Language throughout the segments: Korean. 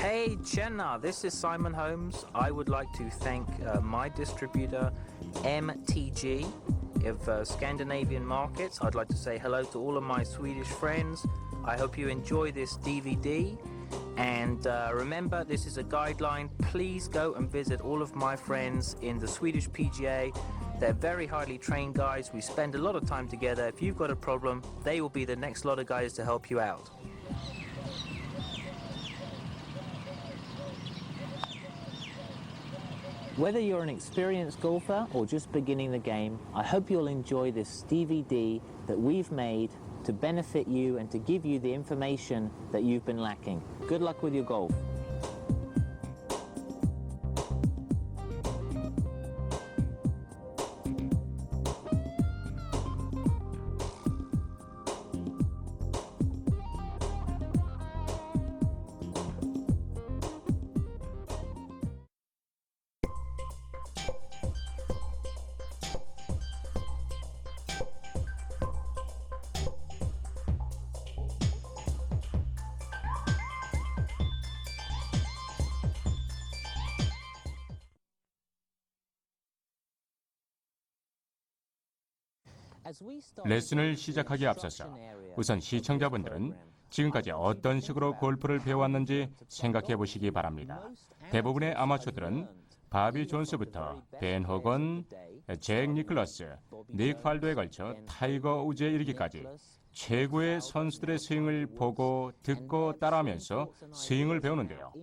Hey Jenna, this is Simon Holmes. I would like to thank my distributor MTG of Scandinavian markets. I'd like to say hello to all of my Swedish friends. I hope you enjoy this DVD. And remember, this is a guideline. Please go and visit all of my friends in the Swedish PGA. They're very highly trained guys. We spend a lot of time together. If you've got a problem, they will be the next lot of guys to help you out. Whether you're an experienced golfer or just beginning the game, I hope you'll enjoy this DVD that we've made to benefit you and to give you the information that you've been lacking. Good luck with your golf. 레슨을 시작하기에 앞서서 우선 시청자분들은 지금까지 어떤 식으로 골프를 배워왔는지 생각해 보시기 바랍니다. 대부분의 아마추어들은 바비 존스부터 벤 호건, 잭 니클러스, 닉 팔도에 걸쳐 타이거 우즈에 이르기까지 최고의 선수들의 스윙을 보고 듣고 따라하면서 스윙을 배우는데요.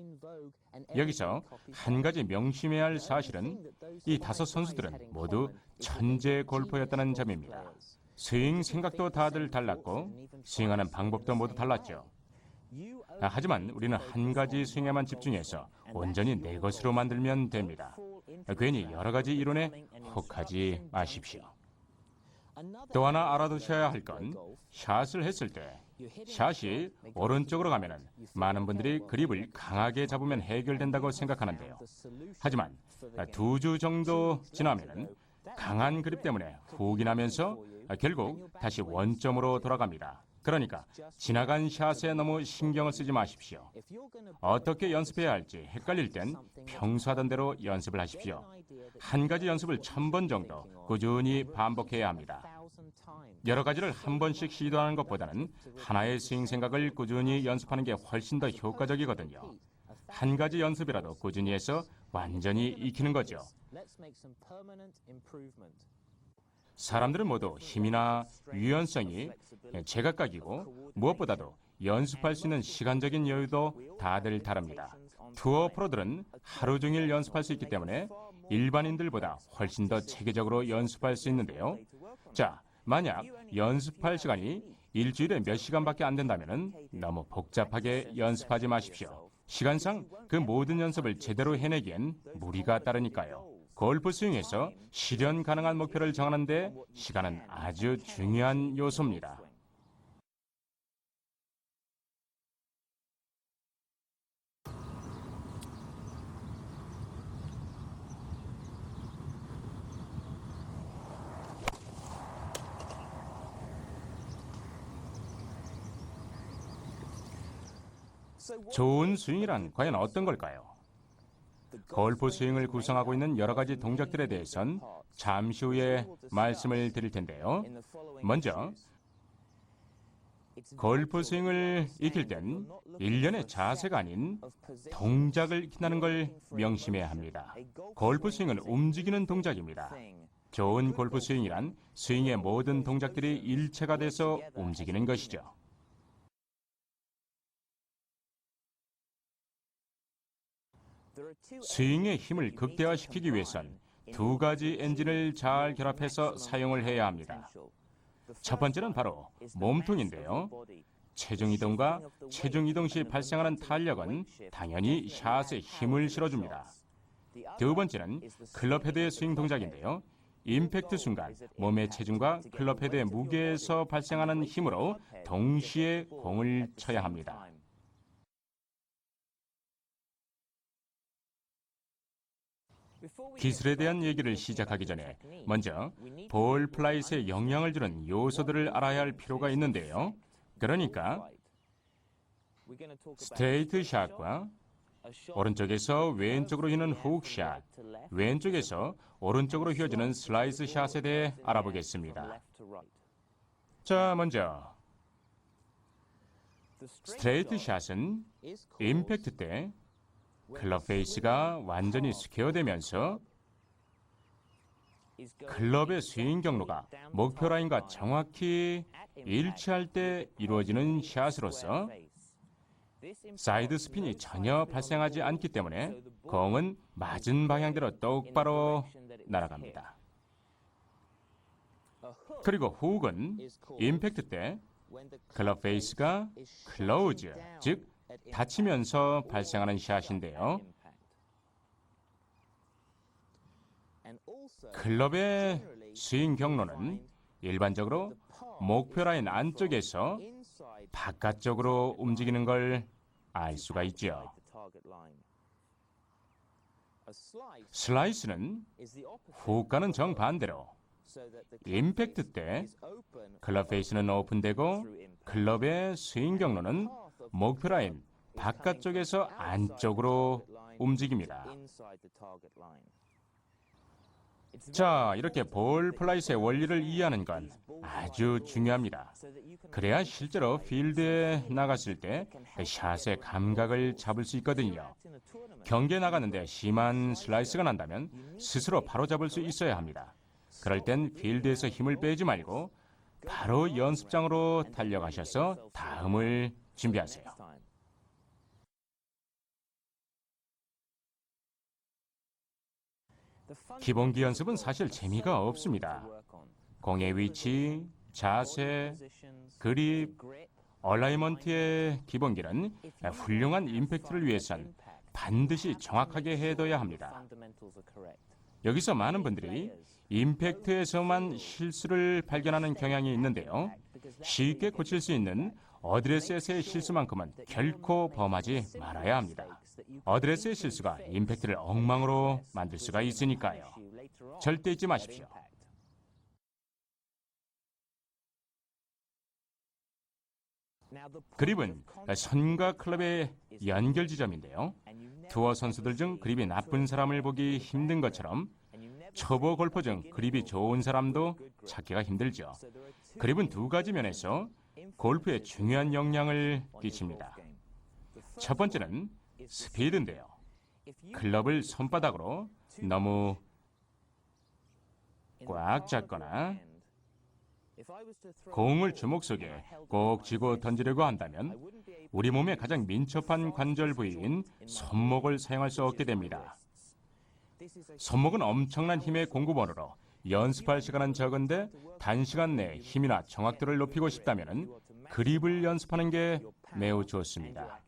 여기서 한 가지 명심해야 할 사실은 이 5 선수들은 모두 천재 골퍼였다는 점입니다. 스윙 생각도 다들 달랐고 스윙하는 방법도 모두 달랐죠. 하지만 우리는 한 가지 스윙에만 집중해서 온전히 내 것으로 만들면 됩니다. 괜히 여러 가지 이론에 혹하지 마십시오. 또 하나 알아두셔야 할 건 샷을 했을 때 샷이 오른쪽으로 가면은 많은 분들이 그립을 강하게 잡으면 해결된다고 생각하는데요. 하지만 2주 정도 지나면은 강한 그립 때문에 훅이 나면서 결국 다시 원점으로 돌아갑니다. 그러니까 지나간 샷에 너무 신경을 쓰지 마십시오. 어떻게 연습해야 할지 헷갈릴 땐 평소 하던 대로 연습을 하십시오. 한 가지 연습을 1000번 정도 꾸준히 반복해야 합니다. 여러 가지를 한 번씩 시도하는 것보다는 하나의 스윙 생각을 꾸준히 연습하는 게 훨씬 더 효과적이거든요. 한 가지 연습이라도 꾸준히 해서 완전히 익히는 거죠. 사람들은 모두 힘이나 유연성이 제각각이고 무엇보다도 연습할 수 있는 시간적인 여유도 다들 다릅니다. 투어 프로들은 하루 종일 연습할 수 있기 때문에 일반인들보다 훨씬 더 체계적으로 연습할 수 있는데요. 자, 만약 연습할 시간이 일주일에 몇 시간밖에 안 된다면 너무 복잡하게 연습하지 마십시오. 시간상 그 모든 연습을 제대로 해내기엔 무리가 따르니까요. 골프 스윙에서 실현 가능한 목표를 정하는 데 시간은 아주 중요한 요소입니다. 좋은 스윙이란 과연 어떤 걸까요? 골프 스윙을 구성하고 있는 여러 가지 동작들에 대해선 잠시 후에 말씀을 드릴 텐데요. 먼저 골프 스윙을 익힐 땐 일련의 자세가 아닌 동작을 익힌다는 걸 명심해야 합니다. 골프 스윙은 움직이는 동작입니다. 좋은 골프 스윙이란 스윙의 모든 동작들이 일체가 돼서 움직이는 것이죠. 스윙의 힘을 극대화시키기 위해선 2가지 엔진을 잘 결합해서 사용을 해야 합니다. 첫 번째는 바로 몸통인데요. 체중 이동과 체중 이동 시 발생하는 탄력은 당연히 샷에 힘을 실어줍니다. 두 번째는 클럽 헤드의 스윙 동작인데요. 임팩트 순간 몸의 체중과 클럽 헤드의 무게에서 발생하는 힘으로 동시에 공을 쳐야 합니다. 기술에 대한 얘기를 시작하기 전에 먼저 볼 플라잇에 영향을 주는 요소들을 알아야 할 필요가 있는데요. 그러니까 스트레이트 샷과 오른쪽에서 왼쪽으로 휘는 훅샷, 왼쪽에서 오른쪽으로 휘어지는 슬라이스 샷에 대해 알아보겠습니다. 자, 먼저 스트레이트 샷은 임팩트 때 클럽 페이스가 완전히 스퀘어되면서 클럽의 스윙 경로가 목표 라인과 정확히 일치할 때 이루어지는 샷으로서 사이드 스핀이 전혀 발생하지 않기 때문에 공은 맞은 방향대로 똑바로 날아갑니다. 그리고 훅은 임팩트 때 클럽 페이스가 클로즈, 즉 닫히면서 발생하는 샷인데요. 클럽의 스윙 경로는 일반적으로 목표 라인 안쪽에서 바깥쪽으로 움직이는 걸 알 수가 있죠. 슬라이스는 훅과는 정반대로 임팩트 때 클럽 페이스는 오픈되고 클럽의 스윙 경로는 목표 라인 바깥쪽에서 안쪽으로 움직입니다. 자, 이렇게 볼 플라잇의 원리를 이해하는 건 아주 중요합니다. 그래야 실제로 필드에 나갔을 때 샷의 감각을 잡을 수 있거든요. 경기에 나가는데 심한 슬라이스가 난다면 스스로 바로잡을 수 있어야 합니다. 그럴 땐 필드에서 힘을 빼지 말고 바로 연습장으로 달려가셔서 다음을 준비하세요. 기본기 연습은 사실 재미가 없습니다. 공의 위치, 자세, 그립, 얼라이먼트의 기본기는 훌륭한 임팩트를 위해선 반드시 정확하게 해둬야 합니다. 여기서 많은 분들이 임팩트에서만 실수를 발견하는 경향이 있는데요. 쉽게 고칠 수 있는 어드레스에서의 실수만큼은 결코 범하지 말아야 합니다. 어드레스의 실수가 임팩트를 엉망으로 만들 수가 있으니까요. 절대 잊지 마십시오. 그립은 선과 클럽의 연결 지점인데요. 투어 선수들 중 그립이 나쁜 사람을 보기 힘든 것처럼 초보 골퍼 중 그립이 좋은 사람도 찾기가 힘들죠. 그립은 두 가지 면에서 골프에 중요한 영향을 끼칩니다. 첫 번째는 스피드인데요. 클럽을 손바닥으로 너무 꽉 잡거나 공을 주먹 속에 꼭 쥐고 던지려고 한다면 우리 몸의 가장 민첩한 관절 부위인 손목을 사용할 수 없게 됩니다. 손목은 엄청난 힘의 공급원으로 연습할 시간은 적은데 단시간 내에 힘이나 정확도를 높이고 싶다면 그립을 연습하는 게 매우 좋습니다.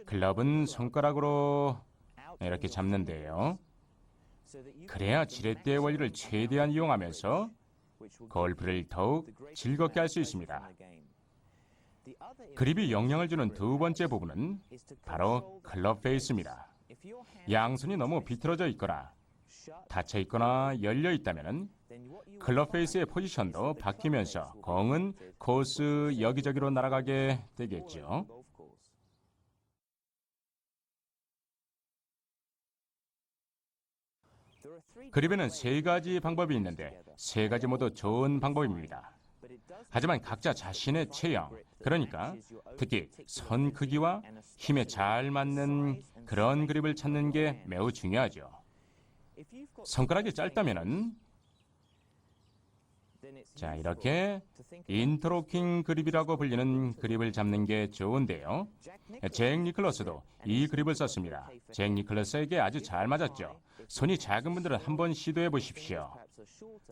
클럽은 손가락으로 이렇게 잡는데요. 그래야 지렛대의 원리를 최대한 이용하면서 골프를 더욱 즐겁게 할 수 있습니다. 그립이 영향을 주는 두 번째 부분은 바로 클럽 페이스입니다. 양손이 너무 비틀어져 있거나 닫혀 있거나 열려 있다면 클럽 페이스의 포지션도 바뀌면서 공은 코스 여기저기로 날아가게 되겠죠. 그립에는 세 가지 방법이 있는데 세 가지 모두 좋은 방법입니다. 하지만 각자 자신의 체형, 그러니까 특히 손 크기와 힘에 잘 맞는 그런 그립을 찾는 게 매우 중요하죠. 손가락이 짧다면은 자, 이렇게 인터로킹 그립이라고 불리는 그립을 잡는 게 좋은데요. 잭 니클러스도 이 그립을 썼습니다. 잭 니클러스에게 아주 잘 맞았죠. 손이 작은 분들은 한번 시도해 보십시오.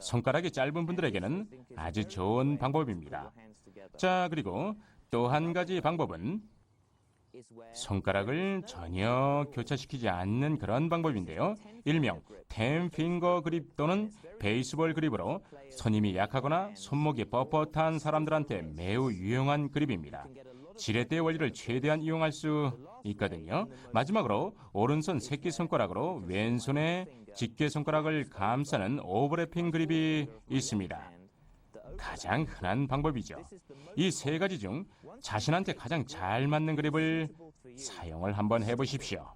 손가락이 짧은 분들에게는 아주 좋은 방법입니다. 자, 그리고 또 한 가지 방법은 손가락을 전혀 교차시키지 않는 그런 방법인데요. 일명 10핑거 그립 또는 베이스볼 그립으로 손힘이 약하거나 손목이 뻣뻣한 사람들한테 매우 유용한 그립입니다. 지렛대의 원리를 최대한 이용할 수 있거든요. 마지막으로 오른손 새끼손가락으로 왼손의 집게손가락을 감싸는 오버래핑 그립이 있습니다. 가장 흔한 방법이죠. 이 세 가지 중 자신한테 가장 잘 맞는 그립을 사용을 한번 해보십시오.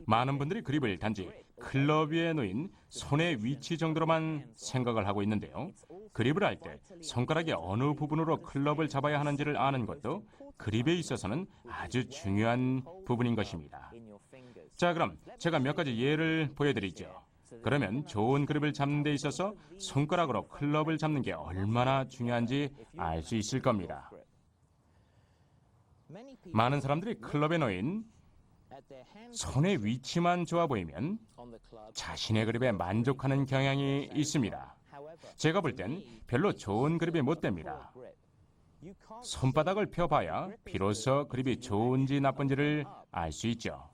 많은 분들이 그립을 단지 클럽 위에 놓인 손의 위치 정도로만 생각을 하고 있는데요. 그립을 할 때 손가락의 어느 부분으로 클럽을 잡아야 하는지를 아는 것도 그립에 있어서는 아주 중요한 부분인 것입니다. 자, 그럼 제가 몇 가지 예를 보여드리죠. 그러면 좋은 그립을 잡는 데 있어서 손가락으로 클럽을 잡는 게 얼마나 중요한지 알 수 있을 겁니다. 많은 사람들이 클럽에 놓인 손의 위치만 좋아 보이면 자신의 그립에 만족하는 경향이 있습니다. 제가 볼 땐 별로 좋은 그립이 못 됩니다. 손바닥을 펴봐야 비로소 그립이 좋은지 나쁜지를 알 수 있죠.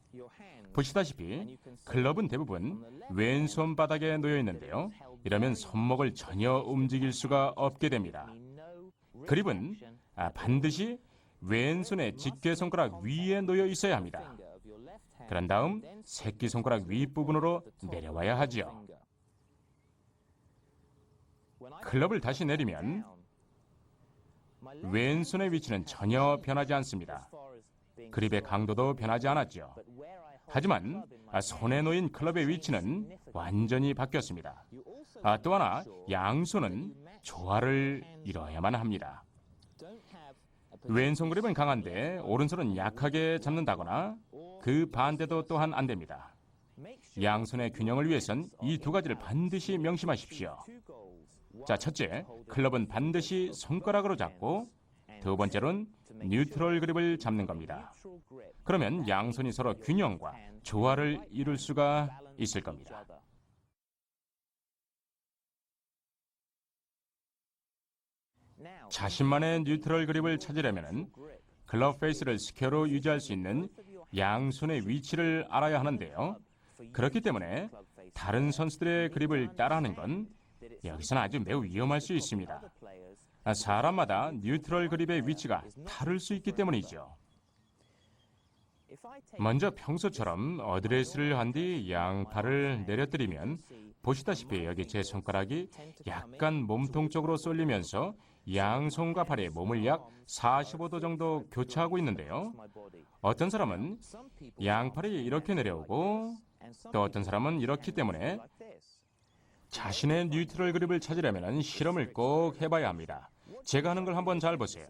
보시다시피 클럽은 대부분 왼손 바닥에 놓여 있는데요. 이러면 손목을 전혀 움직일 수가 없게 됩니다. 그립은 반드시 왼손의 직계손가락 위에 놓여 있어야 합니다. 그런 다음 새끼손가락 윗부분으로 내려와야 하지요. 클럽을 다시 내리면 왼손의 위치는 전혀 변하지 않습니다. 그립의 강도도 변하지 않았죠. 하지만 손에 놓인 클럽의 위치는 완전히 바뀌었습니다. 또 하나, 양손은 조화를 이뤄야만 합니다. 왼손 그립은 강한데 오른손은 약하게 잡는다거나 그 반대도 또한 안 됩니다. 양손의 균형을 위해선 이 두 가지를 반드시 명심하십시오. 자, 첫째, 클럽은 반드시 손가락으로 잡고 두 번째로는 뉴트럴 그립을 잡는 겁니다. 그러면 양손이 서로 균형과 조화를 이룰 수가 있을 겁니다. 자신만의 뉴트럴 그립을 찾으려면 클럽 페이스를 스퀘어로 유지할 수 있는 양손의 위치를 알아야 하는데요. 그렇기 때문에 다른 선수들의 그립을 따라하는 건 여기서는 아주 매우 위험할 수 있습니다. 사람마다 뉴트럴 그립의 위치가 다를 수 있기 때문이죠. 먼저 평소처럼 어드레스를 한 뒤 양팔을 내려뜨리면 보시다시피 여기 제 손가락이 약간 몸통 쪽으로 쏠리면서 양손과 팔에 몸을 약 45도 정도 교차하고 있는데요. 어떤 사람은 양팔이 이렇게 내려오고 또 어떤 사람은 이렇기 때문에 자신의 뉴트럴 그립을 찾으려면 실험을 꼭 해봐야 합니다. 제가 하는 걸 한번 잘 보세요.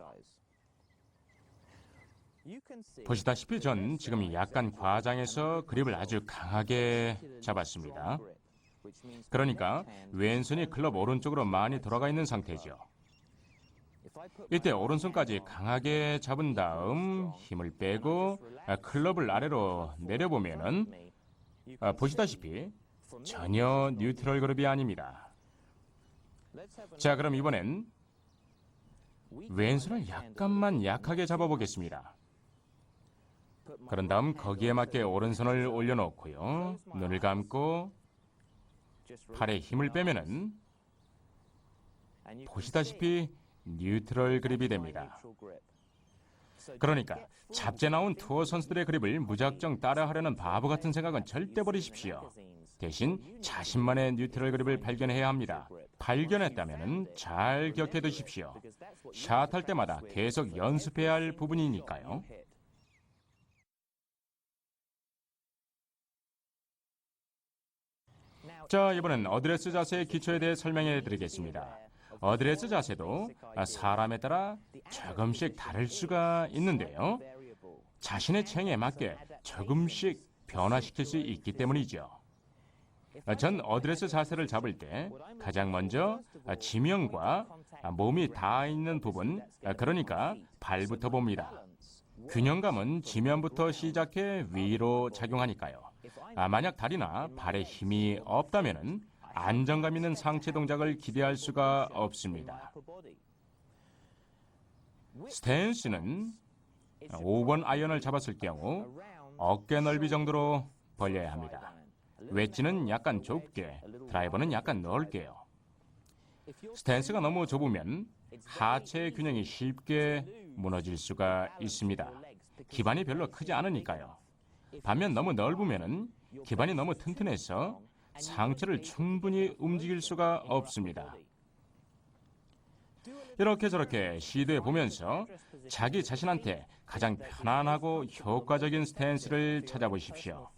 보시다시피 전 지금 약간 과장해서 그립을 아주 강하게 잡았습니다. 그러니까 왼손이 클럽 오른쪽으로 많이 돌아가 있는 상태죠. 이때 오른손까지 강하게 잡은 다음 힘을 빼고 클럽을 아래로 내려보면은 보시다시피 전혀 뉴트럴 그립이 아닙니다. 자, 그럼 이번엔 왼손을 약간만 약하게 잡아보겠습니다. 그런 다음 거기에 맞게 오른손을 올려놓고요. 눈을 감고 팔에 힘을 빼면은 보시다시피 뉴트럴 그립이 됩니다. 그러니까 잡제 나온 투어 선수들의 그립을 무작정 따라하려는 바보 같은 생각은 절대 버리십시오. 대신 자신만의 뉴트럴 그립을 발견해야 합니다. 발견했다면 잘 격해 두십시오. 샷할 때마다 계속 연습해야 할 부분이니까요. 자, 이번엔 어드레스 자세의 기초에 대해 설명해 드리겠습니다. 어드레스 자세도 사람에 따라 조금씩 다를 수가 있는데요. 자신의 체형에 맞게 조금씩 변화시킬 수 있기 때문이죠. 전 어드레스 자세를 잡을 때 가장 먼저 지면과 몸이 닿아 있는 부분, 그러니까 발부터 봅니다. 균형감은 지면부터 시작해 위로 작용하니까요. 만약 다리나 발에 힘이 없다면 안정감 있는 상체 동작을 기대할 수가 없습니다. 스탠스는 5번 아이언을 잡았을 경우 어깨 넓이 정도로 벌려야 합니다. 웨지는 약간 좁게, 드라이버는 약간 넓게요. 스탠스가 너무 좁으면 하체의 균형이 쉽게 무너질 수가 있습니다. 기반이 별로 크지 않으니까요. 반면 너무 넓으면 기반이 너무 튼튼해서 상체를 충분히 움직일 수가 없습니다. 이렇게 저렇게 시도해 보면서 자기 자신한테 가장 편안하고 효과적인 스탠스를 찾아보십시오.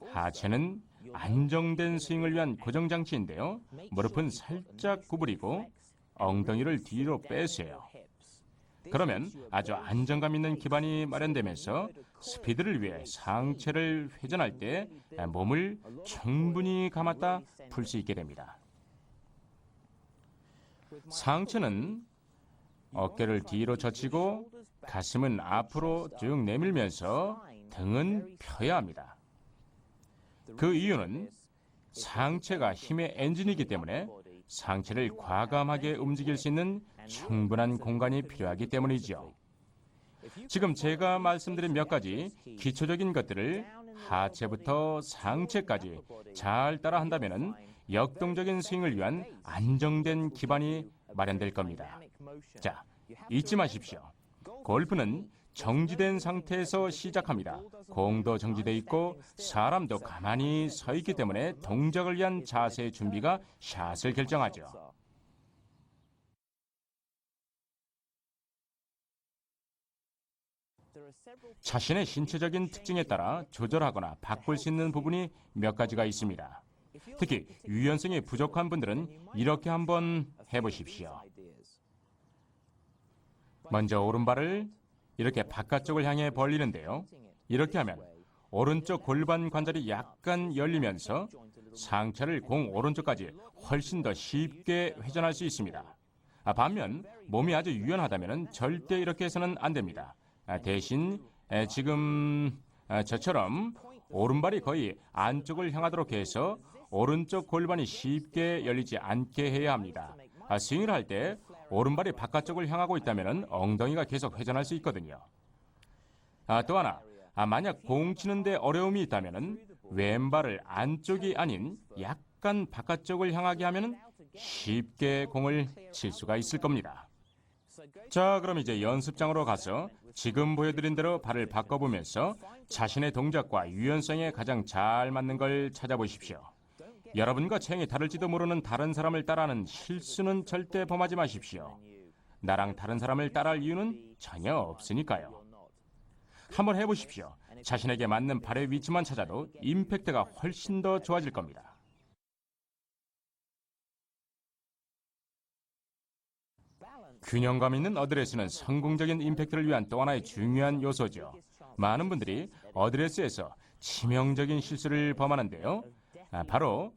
하체는 안정된 스윙을 위한 고정장치인데요. 무릎은 살짝 구부리고 엉덩이를 뒤로 빼세요. 그러면 아주 안정감 있는 기반이 마련되면서 스피드를 위해 상체를 회전할 때 몸을 충분히 감았다 풀 수 있게 됩니다. 상체는 어깨를 뒤로 젖히고 가슴은 앞으로 쭉 내밀면서 등은 펴야 합니다. 그 이유는 상체가 힘의 엔진이기 때문에 상체를 과감하게 움직일 수 있는 충분한 공간이 필요하기 때문이죠. 지금 제가 말씀드린 몇 가지 기초적인 것들을 하체부터 상체까지 잘 따라 한다면 역동적인 스윙을 위한 안정된 기반이 마련될 겁니다. 자, 잊지 마십시오. 골프는 정지된 상태에서 시작합니다. 공도 정지돼 있고 사람도 가만히 서 있기 때문에 동작을 위한 자세의 준비가 샷을 결정하죠. 자신의 신체적인 특징에 따라 조절하거나 바꿀 수 있는 부분이 몇 가지가 있습니다. 특히 유연성이 부족한 분들은 이렇게 한번 해보십시오. 먼저 오른발을 이렇게 바깥쪽을 향해 벌리는데요. 이렇게 하면 오른쪽 골반 관절이 약간 열리면서 상체를 공 오른쪽까지 훨씬 더 쉽게 회전할 수 있습니다. 반면 몸이 아주 유연하다면 절대 이렇게 해서는 안 됩니다. 대신 지금 저처럼 오른발이 거의 안쪽을 향하도록 해서 오른쪽 골반이 쉽게 열리지 않게 해야 합니다. 스윙을 할 때 오른발이 바깥쪽을 향하고 있다면 엉덩이가 계속 회전할 수 있거든요. 또 하나, 만약 공 치는데 어려움이 있다면 왼발을 안쪽이 아닌 약간 바깥쪽을 향하게 하면 쉽게 공을 칠 수가 있을 겁니다. 자, 그럼 이제 연습장으로 가서 지금 보여드린 대로 발을 바꿔보면서 자신의 동작과 유연성에 가장 잘 맞는 걸 찾아보십시오. 여러분과 체형이 다를지도 모르는 다른 사람을 따라하는 실수는 절대 범하지 마십시오. 나랑 다른 사람을 따라할 이유는 전혀 없으니까요. 한번 해보십시오. 자신에게 맞는 발의 위치만 찾아도 임팩트가 훨씬 더 좋아질 겁니다. 균형감 있는 어드레스는 성공적인 임팩트를 위한 또 하나의 중요한 요소죠. 많은 분들이 어드레스에서 치명적인 실수를 범하는데요. 바로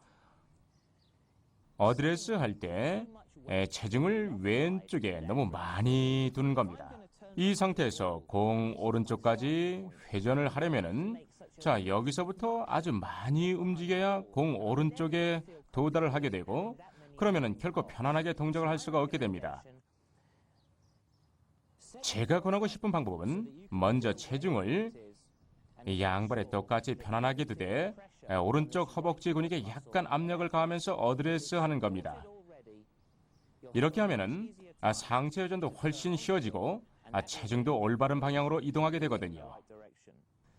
어드레스 할 때 체중을 왼쪽에 너무 많이 두는 겁니다. 이 상태에서 공 오른쪽까지 회전을 하려면은 자, 여기서부터 아주 많이 움직여야 공 오른쪽에 도달을 하게 되고 그러면은 결코 편안하게 동작을 할 수가 없게 됩니다. 제가 권하고 싶은 방법은 먼저 체중을 양발에 똑같이 편안하게 두되 오른쪽 허벅지 근육에 약간 압력을 가하면서 어드레스 하는 겁니다. 이렇게 하면은 상체 회전도 훨씬 쉬워지고 체중도 올바른 방향으로 이동하게 되거든요.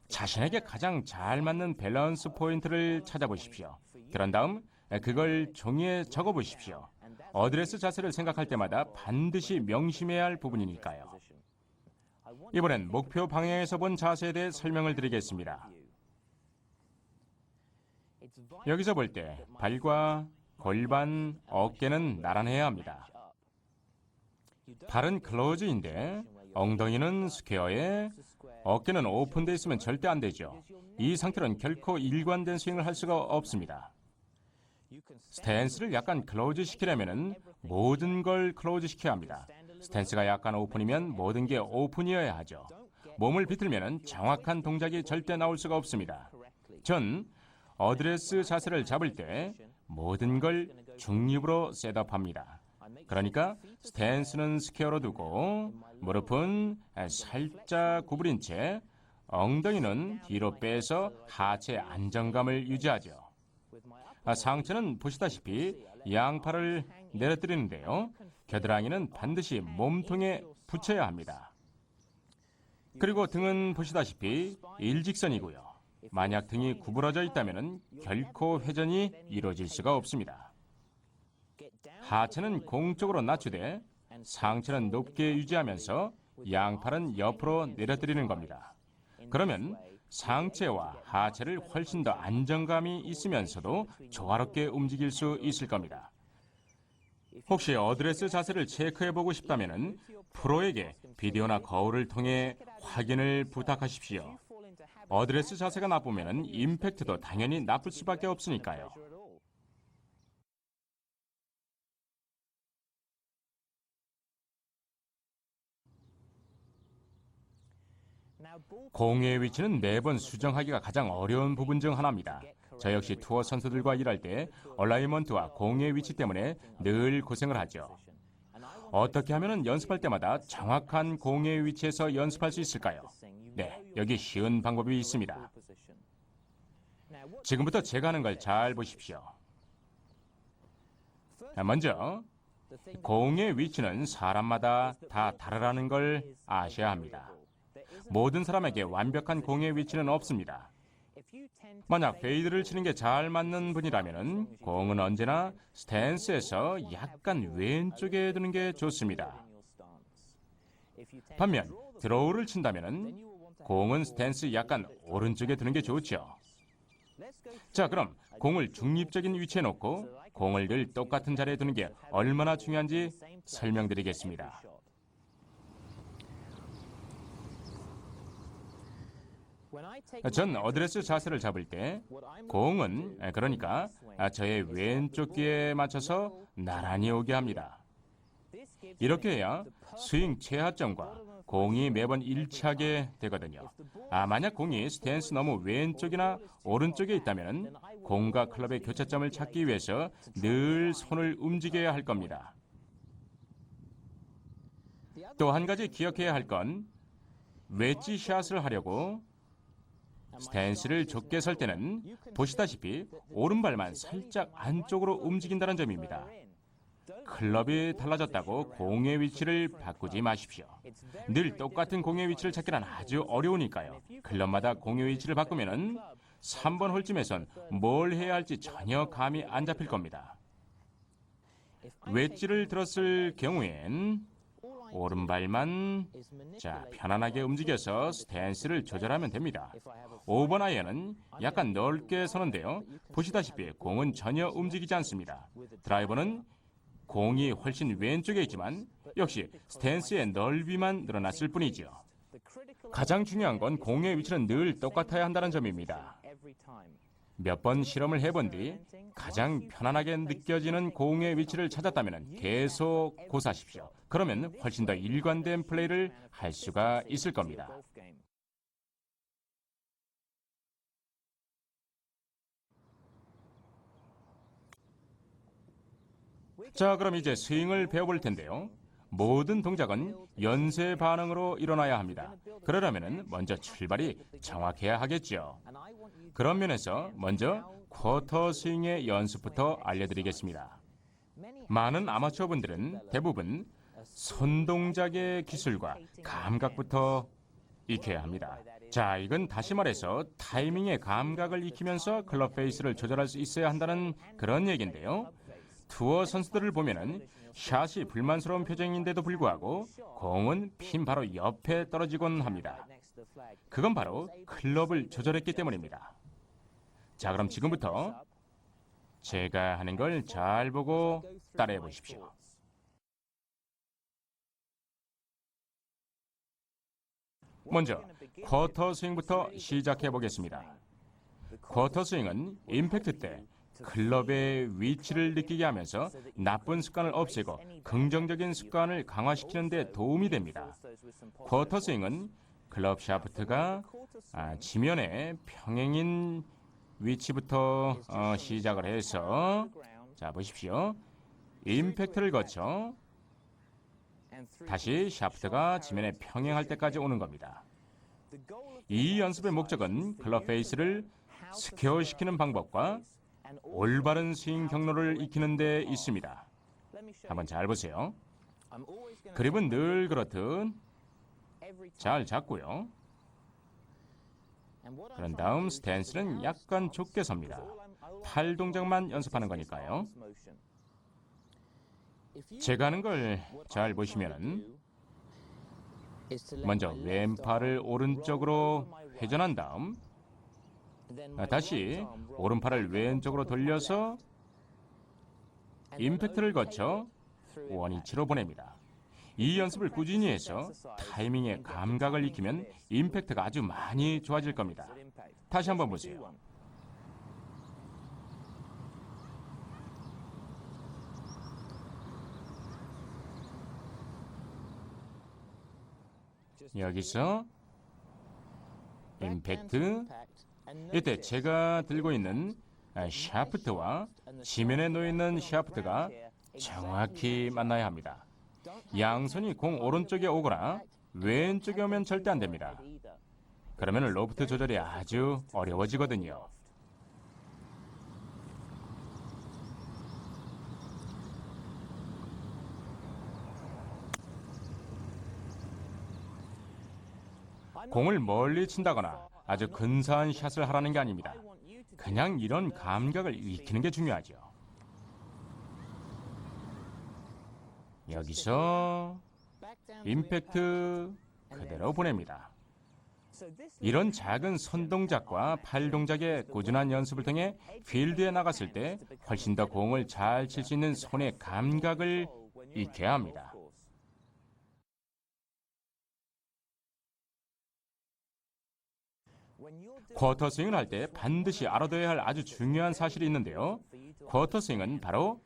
자신에게 가장 잘 맞는 밸런스 포인트를 찾아보십시오. 그런 다음 그걸 종이에 적어보십시오. 어드레스 자세를 생각할 때마다 반드시 명심해야 할 부분이니까요. 이번엔 목표 방향에서 본 자세에 대해 설명을 드리겠습니다. 여기서 볼 때 발과 골반, 어깨는 나란해야 합니다. 발은 클로즈인데 엉덩이는 스퀘어에 어깨는 오픈되어 있으면 절대 안 되죠. 이 상태로는 결코 일관된 스윙을 할 수가 없습니다. 스탠스를 약간 클로즈 시키려면 모든 걸 클로즈 시켜야 합니다. 스탠스가 약간 오픈이면 모든 게 오픈이어야 하죠. 몸을 비틀면 정확한 동작이 절대 나올 수가 없습니다. 전 어드레스 자세를 잡을 때 모든 걸 중립으로 셋업합니다. 그러니까 스탠스는 스퀘어로 두고 무릎은 살짝 구부린 채 엉덩이는 뒤로 빼서 하체 안정감을 유지하죠. 상체는 보시다시피 양팔을 내려뜨리는데요. 겨드랑이는 반드시 몸통에 붙여야 합니다. 그리고 등은 보시다시피 일직선이고요. 만약 등이 구부러져 있다면 결코 회전이 이루어질 수가 없습니다. 하체는 공 쪽으로 낮추되 상체는 높게 유지하면서 양팔은 옆으로 내려드리는 겁니다. 그러면 상체와 하체를 훨씬 더 안정감이 있으면서도 조화롭게 움직일 수 있을 겁니다. 혹시 어드레스 자세를 체크해보고 싶다면 프로에게 비디오나 거울을 통해 확인을 부탁하십시오. 어드레스 자세가 나쁘면 임팩트도 당연히 나쁠 수밖에 없으니까요. 공의 위치는 매번 수정하기가 가장 어려운 부분 중 하나입니다. 저 역시 투어 선수들과 일할 때 얼라이먼트와 공의 위치 때문에 늘 고생을 하죠. 어떻게 하면 연습할 때마다 정확한 공의 위치에서 연습할 수 있을까요? 네, 여기 쉬운 방법이 있습니다. 지금부터 제가 하는 걸 잘 보십시오. 먼저 공의 위치는 사람마다 다 다르다는 걸 아셔야 합니다. 모든 사람에게 완벽한 공의 위치는 없습니다. 만약 페이드를 치는 게 잘 맞는 분이라면 공은 언제나 스탠스에서 약간 왼쪽에 두는 게 좋습니다. 반면 드로우를 친다면 공은 스탠스 약간 오른쪽에 두는 게 좋죠. 자, 그럼 공을 중립적인 위치에 놓고 공을 늘 똑같은 자리에 두는 게 얼마나 중요한지 설명드리겠습니다. 전 어드레스 자세를 잡을 때 공은 그러니까 저의 왼쪽 귀에 맞춰서 나란히 오게 합니다. 이렇게 해야 스윙 최하점과 공이 매번 일치하게 되거든요. 만약 공이 스탠스 너무 왼쪽이나 오른쪽에 있다면 공과 클럽의 교차점을 찾기 위해서 늘 손을 움직여야 할 겁니다. 또 한 가지 기억해야 할 건 웨지 샷을 하려고 스탠스를 좁게 설 때는 보시다시피 오른발만 살짝 안쪽으로 움직인다는 점입니다. 클럽이 달라졌다고 공의 위치를 바꾸지 마십시오. 늘 똑같은 공의 위치를 찾기는 아주 어려우니까요. 클럽마다 공의 위치를 바꾸면 3번 홀쯤에선 뭘 해야 할지 전혀 감이 안 잡힐 겁니다. 웨지를 들었을 경우엔 오른발만 편안하게 움직여서 스탠스를 조절하면 됩니다. 5번 아이언은 약간 넓게 서는데요. 보시다시피 공은 전혀 움직이지 않습니다. 드라이버는 공이 훨씬 왼쪽에 있지만 역시 스탠스의 넓이만 늘어났을 뿐이죠. 가장 중요한 건 공의 위치는 늘 똑같아야 한다는 점입니다. 몇 번 실험을 해본 뒤 가장 편안하게 느껴지는 공의 위치를 찾았다면 계속 고사하십시오. 그러면 훨씬 더 일관된 플레이를 할 수가 있을 겁니다. 자, 그럼 이제 스윙을 배워볼 텐데요. 모든 동작은 연쇄 반응으로 일어나야 합니다. 그러려면 먼저 출발이 정확해야 하겠죠. 그런 면에서 먼저 쿼터 스윙의 연습부터 알려드리겠습니다. 많은 아마추어분들은 대부분 손 동작의 기술과 감각부터 익혀야 합니다. 자, 이건 다시 말해서 타이밍의 감각을 익히면서 클럽 페이스를 조절할 수 있어야 한다는 그런 얘기인데요. 투어 선수들을 보면은 샷이 불만스러운 표정인데도 불구하고 공은 핀 바로 옆에 떨어지곤 합니다. 그건 바로 클럽을 조절했기 때문입니다. 자, 그럼 지금부터 제가 하는 걸 잘 보고 따라해 보십시오. 먼저 쿼터 스윙부터 시작해 보겠습니다. 쿼터 스윙은 임팩트 때 클럽의 위치를 느끼게 하면서 나쁜 습관을 없애고 긍정적인 습관을 강화시키는 데 도움이 됩니다. 쿼터 스윙은 클럽 샤프트가 지면의 평행인 위치부터 시작을 해서 자, 보십시오. 임팩트를 거쳐 다시 샤프트가 지면에 평행할 때까지 오는 겁니다. 이 연습의 목적은 클럽 페이스를 스퀘어시키는 방법과 올바른 스윙 경로를 익히는 데 있습니다. 한번 잘 보세요. 그립은 늘 그렇듯 잘 잡고요. 그런 다음 스탠스는 약간 좁게 섭니다. 팔 동작만 연습하는 거니까요. 제가 하는 걸 잘 보시면은 먼저 왼팔을 오른쪽으로 회전한 다음 다시 오른팔을 왼쪽으로 돌려서 임팩트를 거쳐 원위치로 보냅니다. 이 연습을 꾸준히 해서 타이밍의 감각을 익히면 임팩트가 아주 많이 좋아질 겁니다. 다시 한번 보세요. 여기서 임팩트, 이때 제가 들고 있는 샤프트와 지면에 놓여있는 샤프트가 정확히 만나야 합니다. 양손이 공 오른쪽에 오거나 왼쪽에 오면 절대 안 됩니다. 그러면 로프트 조절이 아주 어려워지거든요. 공을 멀리 친다거나 아주 근사한 샷을 하라는 게 아닙니다. 그냥 이런 감각을 익히는 게 중요하죠. 여기서 임팩트 그대로 보냅니다. 이런 작은 손 동작과 팔 동작의 꾸준한 연습을 통해 필드에 나갔을 때 훨씬 더 공을 잘 칠 수 있는 손의 감각을 익혀야 합니다. 쿼터 스윙을 할 때 반드시 알아둬야 할 아주 중요한 사실이 있는데요. 쿼터 스윙은 바로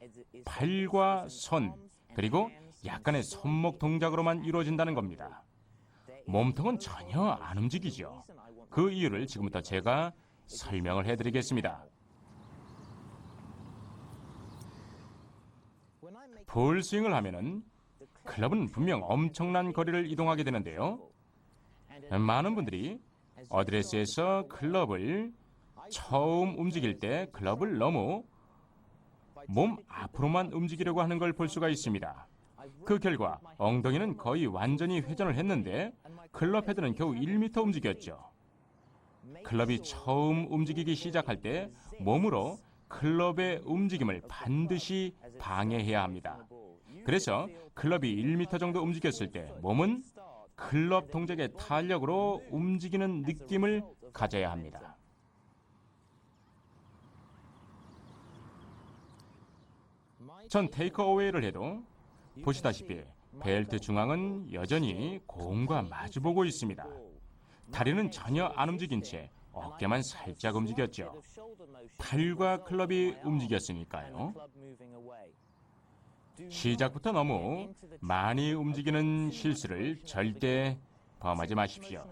팔과 손, 그리고 약간의 손목 동작으로만 이루어진다는 겁니다. 몸통은 전혀 안 움직이죠. 그 이유를 지금부터 제가 설명을 해드리겠습니다. 볼 스윙을 하면은 클럽은 분명 엄청난 거리를 이동하게 되는데요. 많은 분들이 어드레스에서 클럽을 처음 움직일 때 클럽을 너무 몸 앞으로만 움직이려고 하는 걸 볼 수가 있습니다. 그 결과 엉덩이는 거의 완전히 회전을 했는데 클럽 헤드는 겨우 1m 움직였죠. 클럽이 처음 움직이기 시작할 때 몸으로 클럽의 움직임을 반드시 방해해야 합니다. 그래서 클럽이 1m 정도 움직였을 때 몸은 클럽 동작의 탄력으로 움직이는 느낌을 가져야 합니다. 전 테이크어웨이를 해도 보시다시피 벨트 중앙은 여전히 공과 마주보고 있습니다. 다리는 전혀 안 움직인 채 어깨만 살짝 움직였죠. 팔과 클럽이 움직였으니까요. 시작부터 너무 많이 움직이는 실수를 절대 범하지 마십시오.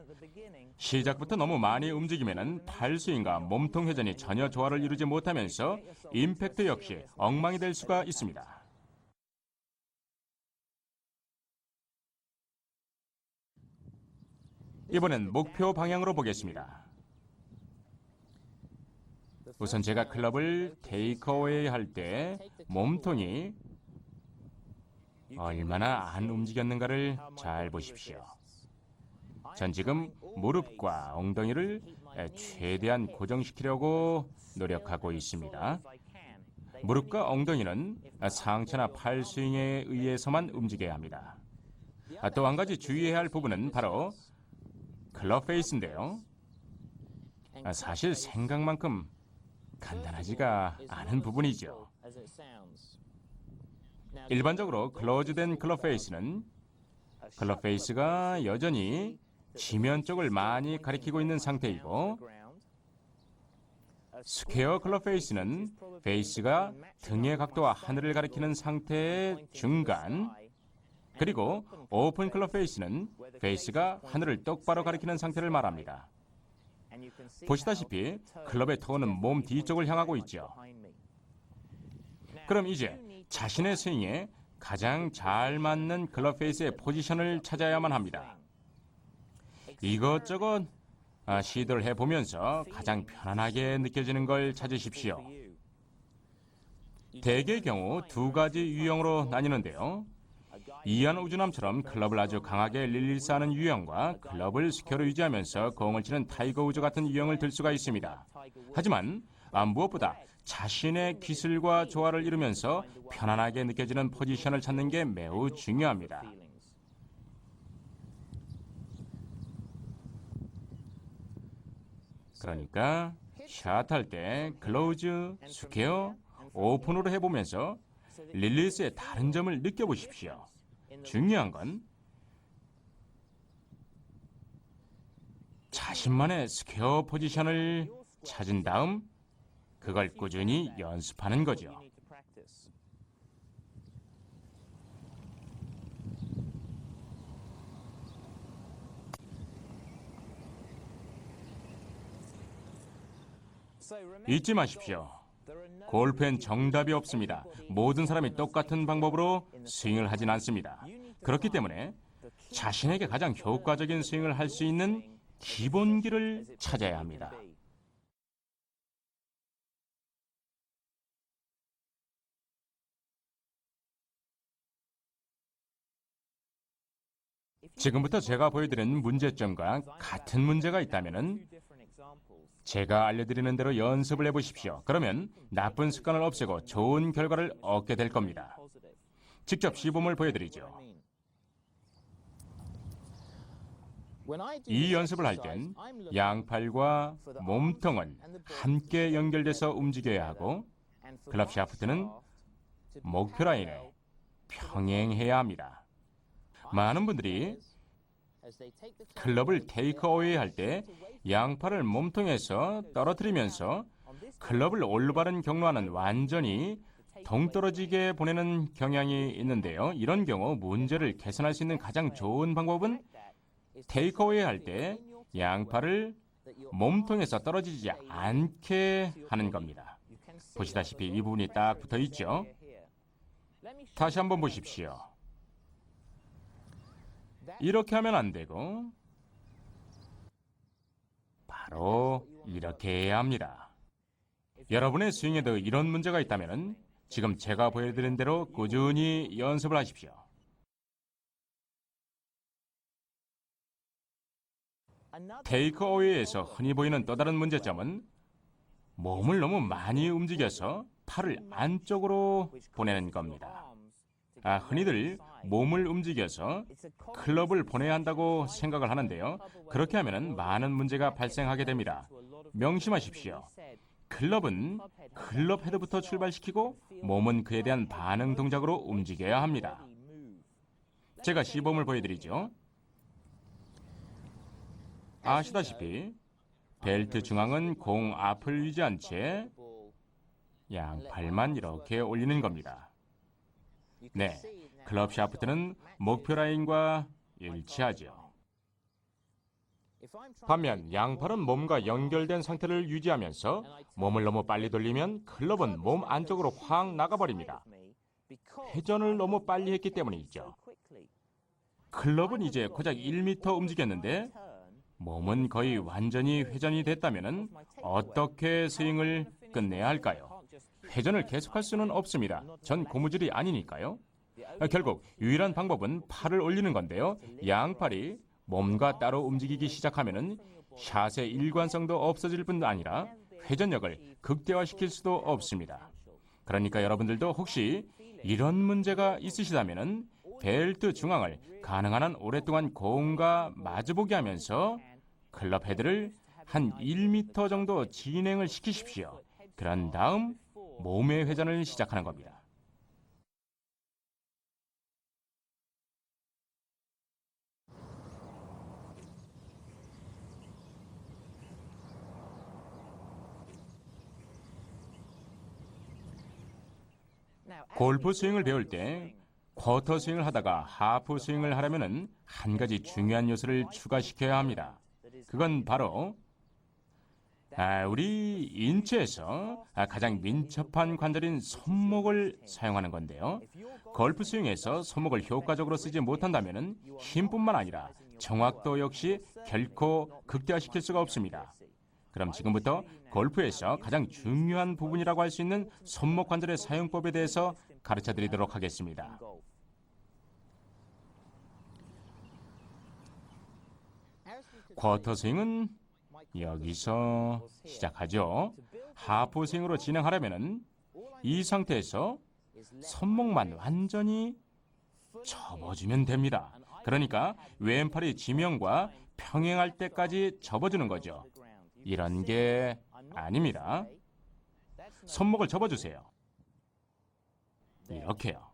시작부터 너무 많이 움직이면 팔스윙과 몸통 회전이 전혀 조화를 이루지 못하면서 임팩트 역시 엉망이 될 수가 있습니다. 이번엔 목표 방향으로 보겠습니다. 우선 제가 클럽을 테이크어웨이 할 때 몸통이 얼마나 안 움직였는가를 잘 보십시오. 전 지금 무릎과 엉덩이를 최대한 고정시키려고 노력하고 있습니다. 무릎과 엉덩이는 상체나 팔 스윙에 의해서만 움직여야 합니다. 또 한 가지 주의해야 할 부분은 바로 클럽 페이스인데요. 사실 생각만큼 간단하지가 않은 부분이죠. 일반적으로 클로즈된 클럽 페이스는 클럽 페이스가 여전히 지면 쪽을 많이 가리키고 있는 상태이고, 스퀘어 클럽 페이스는 페이스가 등의 각도와 하늘을 가리키는 상태의 중간, 그리고 오픈 클럽 페이스는 페이스가 하늘을 똑바로 가리키는 상태를 말합니다. 보시다시피 클럽의 토는 몸 뒤쪽을 향하고 있죠. 그럼 이제 자신의 스윙에 가장 잘 맞는 클럽 페이스의 포지션을 찾아야만 합니다. 이것저것 시도를 해보면서 가장 편안하게 느껴지는 걸 찾으십시오. 대개의 경우 두 가지 유형으로 나뉘는데요. 이안 우즈남처럼 클럽을 아주 강하게 릴리스하는 유형과 클럽을 스퀘어로 유지하면서 공을 치는 타이거 우즈 같은 유형을 들 수가 있습니다. 하지만 무엇보다 자신의 기술과 조화를 이루면서 편안하게 느껴지는 포지션을 찾는 게 매우 중요합니다. 그러니까 샷할 때 클로즈, 스퀘어, 오픈으로 해보면서 릴리스의 다른 점을 느껴보십시오. 중요한 건 자신만의 스퀘어 포지션을 찾은 다음 그걸 꾸준히 연습하는 거죠. 잊지 마십시오. 골프엔 정답이 없습니다. 모든 사람이 똑같은 방법으로 스윙을 하진 않습니다. 그렇기 때문에 자신에게 가장 효과적인 스윙을 할 수 있는 기본기를 찾아야 합니다. 지금부터 제가 보여드리는 문제점과 같은 문제가 있다면 제가 알려드리는 대로 연습을 해보십시오. 그러면 나쁜 습관을 없애고 좋은 결과를 얻게 될 겁니다. 직접 시범을 보여드리죠. 이 연습을 할 땐 양팔과 몸통은 함께 연결돼서 움직여야 하고 클럽 샤프트는 목표 라인에 평행해야 합니다. 많은 분들이 클럽을 테이크 어웨이 할 때 양팔을 몸통에서 떨어뜨리면서 클럽을 올바른 경로와는 완전히 동떨어지게 보내는 경향이 있는데요. 이런 경우 문제를 개선할 수 있는 가장 좋은 방법은 테이크 어웨이 할 때 양팔을 몸통에서 떨어지지 않게 하는 겁니다. 보시다시피 이 부분이 딱 붙어 있죠. 다시 한번 보십시오. 이렇게 하면 안 되고 바로 이렇게 해야 합니다. 여러분의 스윙에도 이런 문제가 있다면 지금 제가 보여드린 대로 꾸준히 연습을 하십시오. 테이크 어웨이에서 흔히 보이는 또 다른 문제점은 몸을 너무 많이 움직여서 팔을 안쪽으로 보내는 겁니다. 흔히들 몸을 움직여서 클럽을 보내야 한다고 생각을 하는데요. 그렇게 하면 많은 문제가 발생하게 됩니다. 명심하십시오. 클럽은 클럽 헤드부터 출발시키고 몸은 그에 대한 반응 동작으로 움직여야 합니다. 제가 시범을 보여드리죠. 아시다시피 벨트 중앙은 공 앞을 유지한 채 양팔만 이렇게 올리는 겁니다. 네, 클럽 샤프트는 목표 라인과 일치하죠. 반면 양팔은 몸과 연결된 상태를 유지하면서 몸을 너무 빨리 돌리면 클럽은 몸 안쪽으로 확 나가버립니다. 회전을 너무 빨리 했기 때문이죠. 클럽은 이제 고작 1m 움직였는데 몸은 거의 완전히 회전이 됐다면 어떻게 스윙을 끝내야 할까요? 회전을 계속할 수는 없습니다. 전 고무줄이 아니니까요. 결국 유일한 방법은 팔을 올리는 건데요. 양팔이 몸과 따로 움직이기 시작하면 샷의 일관성도 없어질 뿐 아니라 회전력을 극대화시킬 수도 없습니다. 그러니까 여러분들도 혹시 이런 문제가 있으시다면 벨트 중앙을 가능한 한 오랫동안 공과 마주보게 하면서 클럽 헤드를 한 1m 정도 진행을 시키십시오. 그런 다음 몸의 회전을 시작하는 겁니다. 골프 스윙을 배울 때 쿼터 스윙을 하다가 하프 스윙을 하려면 한 가지 중요한 요소를 추가시켜야 합니다. 그건 바로 우리 인체에서 가장 민첩한 관절인 손목을 사용하는 건데요. 골프 스윙에서 손목을 효과적으로 쓰지 못한다면 힘뿐만 아니라 정확도 역시 결코 극대화시킬 수가 없습니다. 그럼 지금부터 골프에서 가장 중요한 부분이라고 할 수 있는 손목 관절의 사용법에 대해서 가르쳐 드리도록 하겠습니다. 쿼터 스윙은 여기서 시작하죠. 하프 스윙으로 진행하려면 이 상태에서 손목만 완전히 접어주면 됩니다. 그러니까 왼팔이 지면과 평행할 때까지 접어주는 거죠. 이런 게 아닙니다. 손목을 접어주세요. 이렇게요.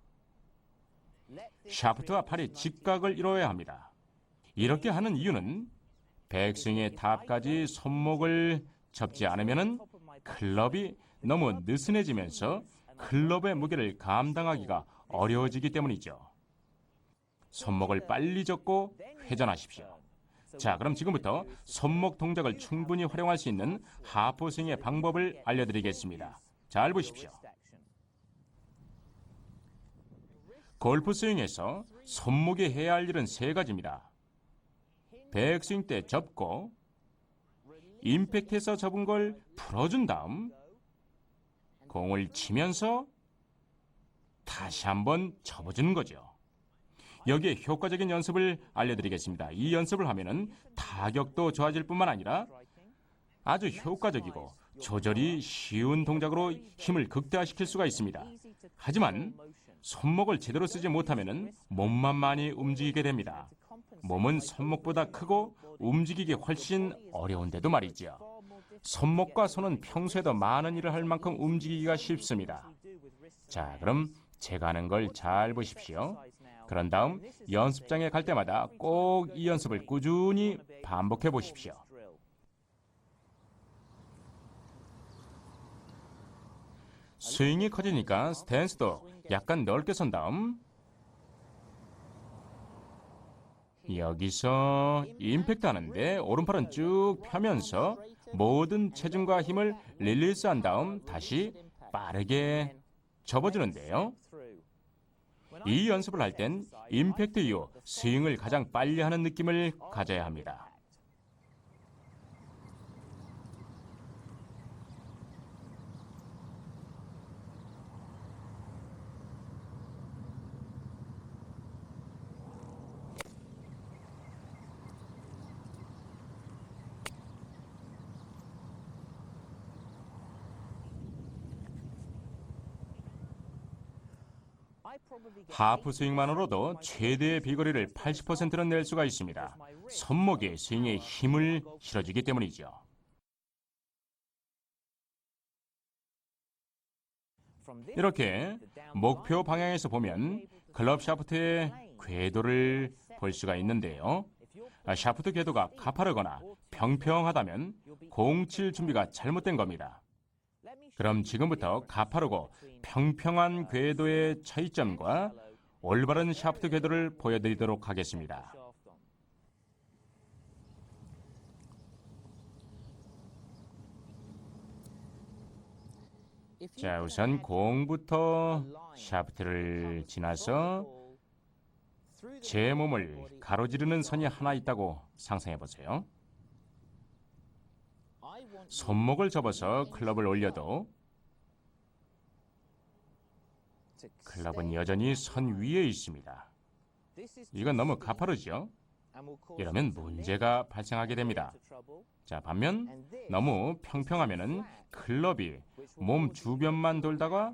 샤프트와 팔이 직각을 이루어야 합니다. 이렇게 하는 이유는 백스윙의 탑까지 손목을 접지 않으면 클럽이 너무 느슨해지면서 클럽의 무게를 감당하기가 어려워지기 때문이죠. 손목을 빨리 접고 회전하십시오. 자, 그럼 지금부터 손목 동작을 충분히 활용할 수 있는 하프 스윙의 방법을 알려드리겠습니다. 잘 보십시오. 골프 스윙에서 손목이 해야 할 일은 세 가지입니다. 백스윙 때 접고 임팩트에서 접은 걸 풀어준 다음 공을 치면서 다시 한번 접어주는 거죠. 여기에 효과적인 연습을 알려드리겠습니다. 이 연습을 하면은 타격도 좋아질 뿐만 아니라 아주 효과적이고 조절이 쉬운 동작으로 힘을 극대화시킬 수가 있습니다. 하지만 손목을 제대로 쓰지 못하면은 몸만 많이 움직이게 됩니다. 몸은 손목보다 크고 움직이기 훨씬 어려운데도 말이죠. 손목과 손은 평소에도 많은 일을 할 만큼 움직이기가 쉽습니다. 자, 그럼 제가 하는 걸 잘 보십시오. 그런 다음 연습장에 갈 때마다 꼭 이 연습을 꾸준히 반복해 보십시오. 스윙이 커지니까 스탠스도 약간 넓게 선 다음 여기서 임팩트 하는데 오른팔은 쭉 펴면서 모든 체중과 힘을 릴리스한 다음 다시 빠르게 접어주는데요. 이 연습을 할 땐 임팩트 이후 스윙을 가장 빨리 하는 느낌을 가져야 합니다. 하프 스윙만으로도 최대의 비거리를 80%는 낼 수가 있습니다. 손목에 스윙에 힘을 실어주기 때문이죠. 이렇게 목표 방향에서 보면 클럽 샤프트의 궤도를 볼 수가 있는데요. 샤프트 궤도가 가파르거나 평평하다면 공 칠 준비가 잘못된 겁니다. 그럼 지금부터 가파르고 평평한 궤도의 차이점과 올바른 샤프트 궤도를 보여드리도록 하겠습니다. 자, 우선 공부터 샤프트를 지나서 제 몸을 가로지르는 선이 하나 있다고 상상해 보세요. 손목을 접어서 클럽을 올려도 클럽은 여전히 선 위에 있습니다. 이건 너무 가파르죠? 이러면 문제가 발생하게 됩니다. 자, 반면 너무 평평하면은 클럽이 몸 주변만 돌다가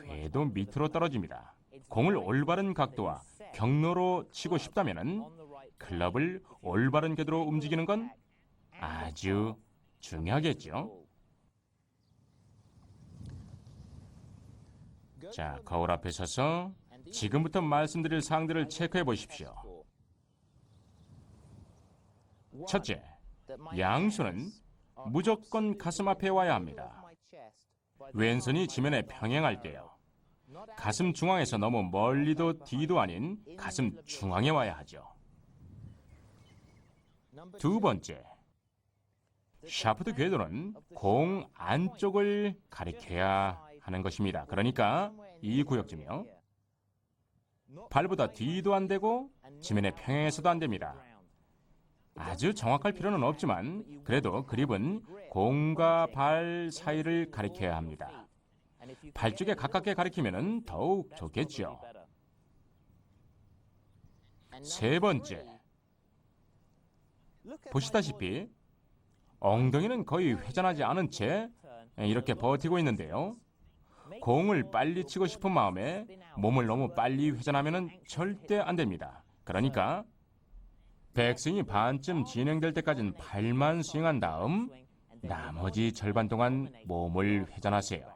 궤도 밑으로 떨어집니다. 공을 올바른 각도와 경로로 치고 싶다면은 클럽을 올바른 궤도로 움직이는 건 아주 중요하겠죠. 자, 거울 앞에 서서 지금부터 말씀드릴 사항들을 체크해 보십시오. 첫째, 양손은 무조건 가슴 앞에 와야 합니다. 왼손이 지면에 평행할 때요. 가슴 중앙에서 너무 멀리도 뒤도 아닌 가슴 중앙에 와야 하죠. 두 번째, 샤프트 궤도는 공 안쪽을 가리켜야 하는 것입니다. 그러니까 이 구역쯤이요. 발보다 뒤도 안 되고 지면에 평행해서도 안 됩니다. 아주 정확할 필요는 없지만 그래도 그립은 공과 발 사이를 가리켜야 합니다. 발 쪽에 가깝게 가리키면 더욱 좋겠죠. 세 번째, 보시다시피 엉덩이는 거의 회전하지 않은 채 이렇게 버티고 있는데요. 공을 빨리 치고 싶은 마음에 몸을 너무 빨리 회전하면 절대 안 됩니다. 그러니까 백스윙이 반쯤 진행될 때까지는 발만 스윙한 다음 나머지 절반 동안 몸을 회전하세요.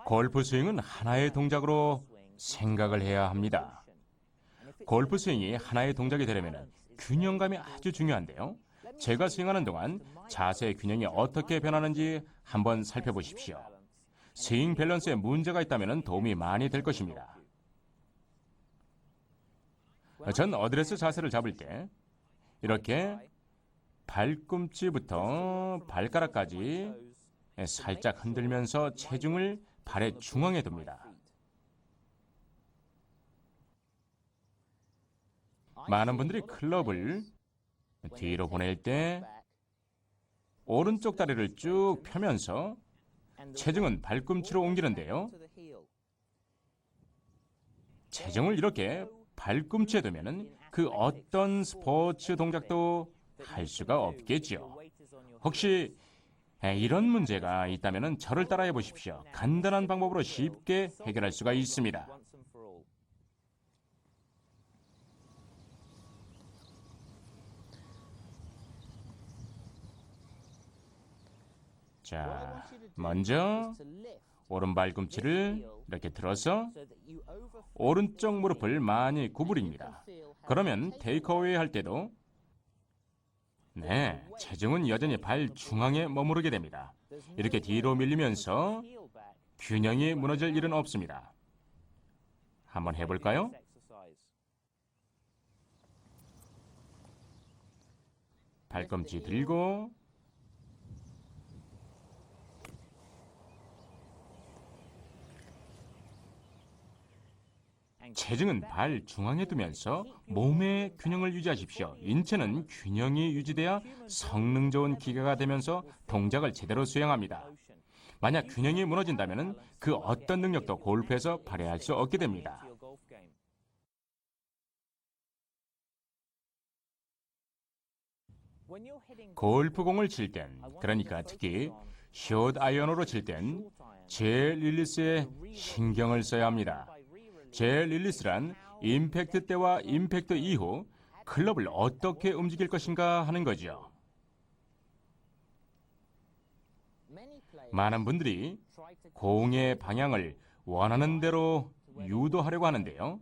골프 스윙은 하나의 동작으로 생각을 해야 합니다. 골프 스윙이 하나의 동작이 되려면 균형감이 아주 중요한데요. 제가 스윙하는 동안 자세 균형이 어떻게 변하는지 한번 살펴보십시오. 스윙 밸런스에 문제가 있다면 도움이 많이 될 것입니다. 전 어드레스 자세를 잡을 때 이렇게 발꿈치부터 발가락까지 살짝 흔들면서 체중을 발의 중앙에 둡니다. 많은 분들이 클럽을 뒤로 보낼 때 오른쪽 다리를 쭉 펴면서 체중은 발꿈치로 옮기는데요. 체중을 이렇게 발꿈치에 두면 그 어떤 스포츠 동작도 할 수가 없겠죠. 혹시 이런 문제가 있다면 저를 따라해 보십시오. 간단한 방법으로 쉽게 해결할 수가 있습니다. 자, 먼저 오른발 꿈치를 이렇게 들어서 오른쪽 무릎을 많이 구부립니다. 그러면 테이크어웨이 할 때도 체중은 여전히 발 중앙에 머무르게 됩니다. 이렇게 뒤로 밀리면서 균형이 무너질 일은 없습니다. 한번 해볼까요? 발꿈치 들고 체중은 발 중앙에 두면서 몸의 균형을 유지하십시오. 인체는 균형이 유지돼야 성능 좋은 기계가 되면서 동작을 제대로 수행합니다. 만약 균형이 무너진다면 그 어떤 능력도 골프에서 발휘할 수 없게 됩니다. 골프공을 칠 땐, 그러니까 특히 숏 아이언으로 칠 땐 제 릴리스에 신경을 써야 합니다. 제 릴리스란 임팩트 때와 임팩트 이후 클럽을 어떻게 움직일 것인가 하는 거죠. 많은 분들이 공의 방향을 원하는 대로 유도하려고 하는데요.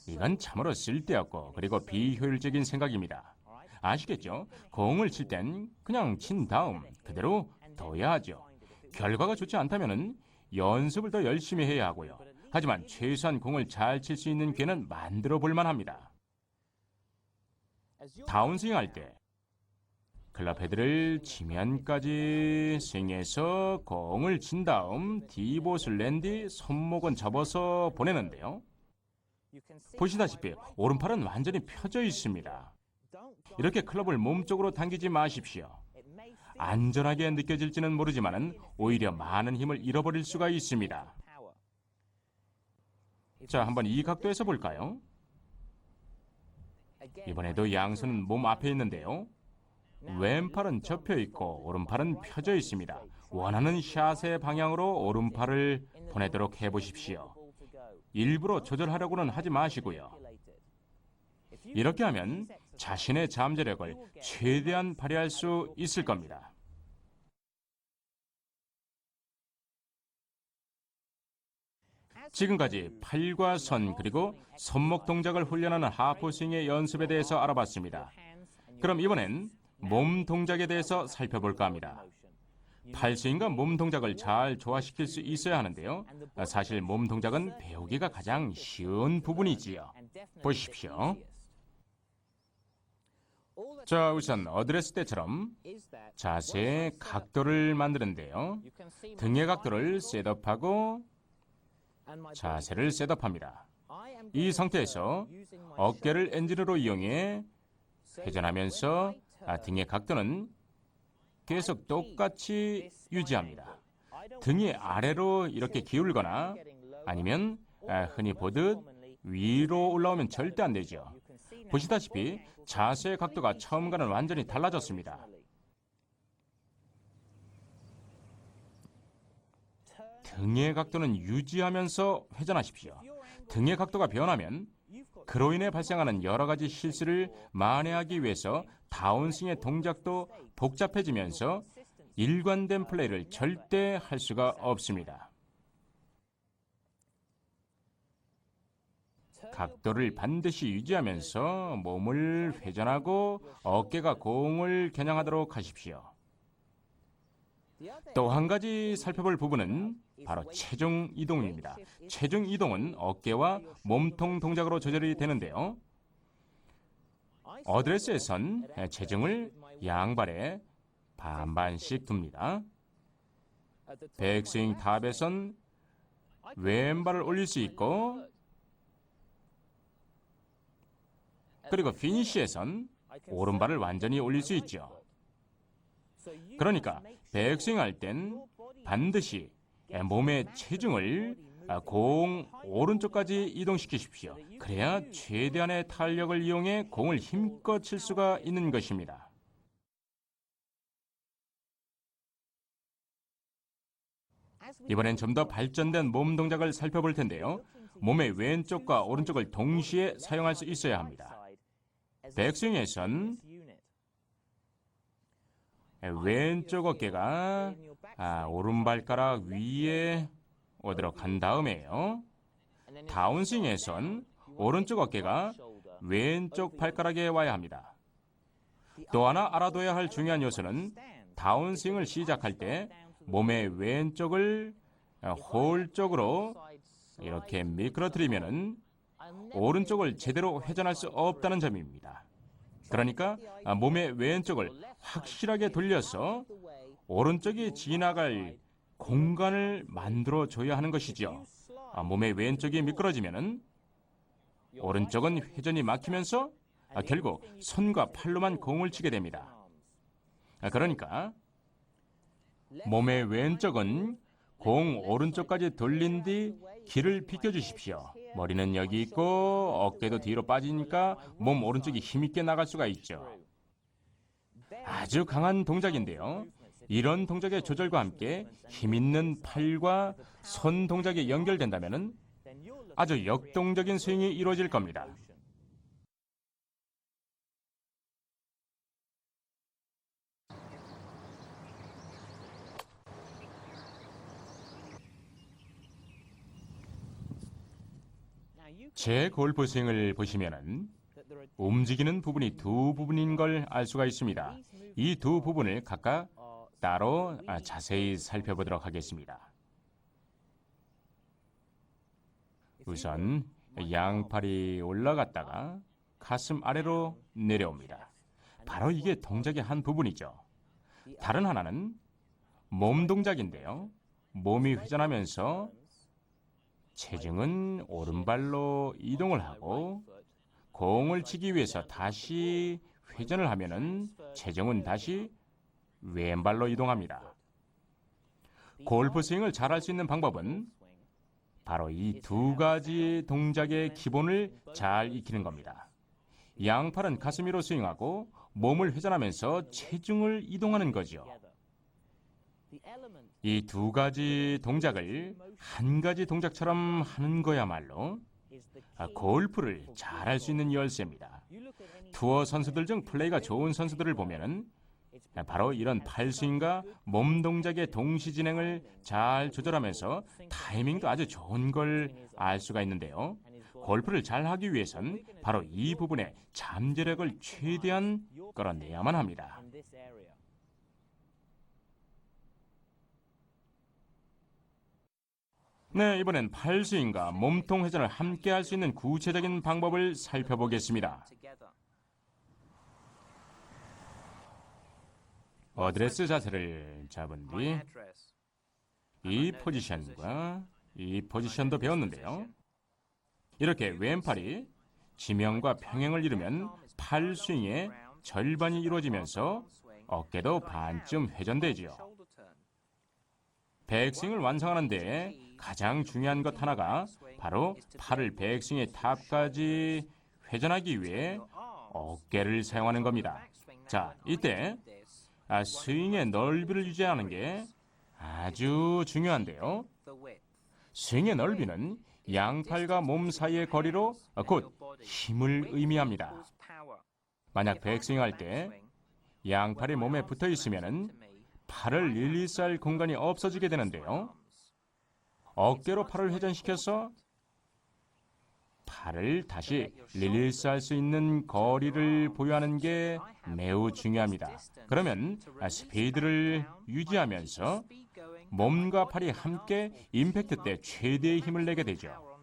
이건 참으로 쓸데없고 그리고 비효율적인 생각입니다. 아시겠죠? 공을 칠 땐 그냥 친 다음 그대로 둬야 하죠. 결과가 좋지 않다면 연습을 더 열심히 해야 하고요. 하지만 최소한 공을 잘 칠 수 있는 기회는 만들어 볼 만합니다. 다운스윙 할 때 클럽 헤드를 지면까지 스윙해서 공을 친 다음 디봇을 낸 뒤 손목은 접어서 보내는데요. 보시다시피 오른팔은 완전히 펴져 있습니다. 이렇게 클럽을 몸쪽으로 당기지 마십시오. 안전하게 느껴질지는 모르지만 오히려 많은 힘을 잃어버릴 수가 있습니다. 자, 한번 이 각도에서 볼까요? 이번에도 양손은 몸 앞에 있는데요. 왼팔은 접혀 있고 오른팔은 펴져 있습니다. 원하는 샷의 방향으로 오른팔을 보내도록 해보십시오. 일부러 조절하려고는 하지 마시고요. 이렇게 하면 자신의 잠재력을 최대한 발휘할 수 있을 겁니다. 지금까지 팔과 손 그리고 손목 동작을 훈련하는 하프스윙의 연습에 대해서 알아봤습니다. 그럼 이번엔 몸 동작에 대해서 살펴볼까 합니다. 팔스윙과 몸 동작을 잘 조화시킬 수 있어야 하는데요. 사실 몸 동작은 배우기가 가장 쉬운 부분이지요. 보십시오. 자, 우선 어드레스 때처럼 자세의 각도를 만드는데요. 등의 각도를 셋업하고 자세를 셋업합니다. 이 상태에서 어깨를 엔진으로 이용해 회전하면서 등의 각도는 계속 똑같이 유지합니다. 등이 아래로 이렇게 기울거나 아니면 흔히 보듯 위로 올라오면 절대 안 되죠. 보시다시피 자세의 각도가 처음과는 완전히 달라졌습니다. 등의 각도는 유지하면서 회전하십시오. 등의 각도가 변하면 그로 인해 발생하는 여러 가지 실수를 만회하기 위해서 다운스윙의 동작도 복잡해지면서 일관된 플레이를 절대 할 수가 없습니다. 각도를 반드시 유지하면서 몸을 회전하고 어깨가 공을 겨냥하도록 하십시오. 또 한 가지 살펴볼 부분은 바로 체중 이동입니다. 체중 이동은 어깨와 몸통 동작으로 조절이 되는데요. 어드레스에선 체중을 양발에 반반씩 둡니다. 백스윙 탑에선 왼발을 올릴 수 있고, 그리고 피니쉬에선 오른발을 완전히 올릴 수 있죠. 그러니까 백스윙 할 땐 반드시 몸의 체중을 공 오른쪽까지 이동시키십시오. 그래야 최대한의 탄력을 이용해 공을 힘껏 칠 수가 있는 것입니다. 이번엔 좀 더 발전된 몸 동작을 살펴볼 텐데요. 몸의 왼쪽과 오른쪽을 동시에 사용할 수 있어야 합니다. 백스윙에선 왼쪽 어깨가 오른발가락 위에 오도록 한 다음에요. 다운스윙에선 오른쪽 어깨가 왼쪽 발가락에 와야 합니다. 또 하나 알아둬야 할 중요한 요소는 다운스윙을 시작할 때 몸의 왼쪽을 홀 쪽으로 이렇게 미끄러뜨리면은 오른쪽을 제대로 회전할 수 없다는 점입니다. 그러니까 몸의 왼쪽을 확실하게 돌려서 오른쪽이 지나갈 공간을 만들어 줘야 하는 것이죠. 몸의 왼쪽이 미끄러지면은 오른쪽은 회전이 막히면서 결국 손과 팔로만 공을 치게 됩니다. 그러니까 몸의 왼쪽은 공 오른쪽까지 돌린 뒤 길을 비켜주십시오. 머리는 여기 있고 어깨도 뒤로 빠지니까 몸 오른쪽이 힘있게 나갈 수가 있죠. 아주 강한 동작인데요. 이런 동작의 조절과 함께 힘있는 팔과 손 동작이 연결된다면 아주 역동적인 스윙이 이루어질 겁니다. 제 골프 스윙을 보시면은 움직이는 부분이 두 부분인 걸 알 수가 있습니다. 이 두 부분을 각각 따로 자세히 살펴보도록 하겠습니다. 우선 양팔이 올라갔다가 가슴 아래로 내려옵니다. 바로 이게 동작의 한 부분이죠. 다른 하나는 몸 동작인데요. 몸이 회전하면서 체중은 오른발로 이동을 하고 공을 치기 위해서 다시 회전을 하면은 체중은 다시 왼발로 이동합니다. 골프 스윙을 잘할 수 있는 방법은 바로 이 두 가지 동작의 기본을 잘 익히는 겁니다. 양팔은 가슴 위로 스윙하고 몸을 회전하면서 체중을 이동하는 거죠. 이 두 가지 동작을 한 가지 동작처럼 하는 거야말로 골프를 잘할 수 있는 열쇠입니다. 투어 선수들 중 플레이가 좋은 선수들을 보면은 바로 이런 팔스윙과 몸 동작의 동시 진행을 잘 조절하면서 타이밍도 아주 좋은 걸 알 수가 있는데요. 골프를 잘하기 위해선 바로 이 부분에 잠재력을 최대한 끌어내야만 합니다. 네, 이번엔 팔스윙과 몸통 회전을 함께 할 수 있는 구체적인 방법을 살펴보겠습니다. 어드레스 자세를 잡은 뒤 이 포지션과 이 포지션도 배웠는데요. 이렇게 왼팔이 지면과 평행을 이루면 팔스윙의 절반이 이루어지면서 어깨도 반쯤 회전되지요. 백스윙을 완성하는 데 가장 중요한 것 하나가 바로 팔을 백스윙의 탑까지 회전하기 위해 어깨를 사용하는 겁니다. 자, 이때 스윙의 넓이를 유지하는 게 아주 중요한데요. 스윙의 넓이는 양팔과 몸 사이의 거리로 곧 힘을 의미합니다. 만약 백스윙할 때 양팔이 몸에 붙어 있으면 팔을 릴리스할 공간이 없어지게 되는데요. 어깨로 팔을 회전시켜서 팔을 다시 릴리스할 수 있는 거리를 보유하는 게 매우 중요합니다. 그러면 스피드를 유지하면서 몸과 팔이 함께 임팩트 때 최대의 힘을 내게 되죠.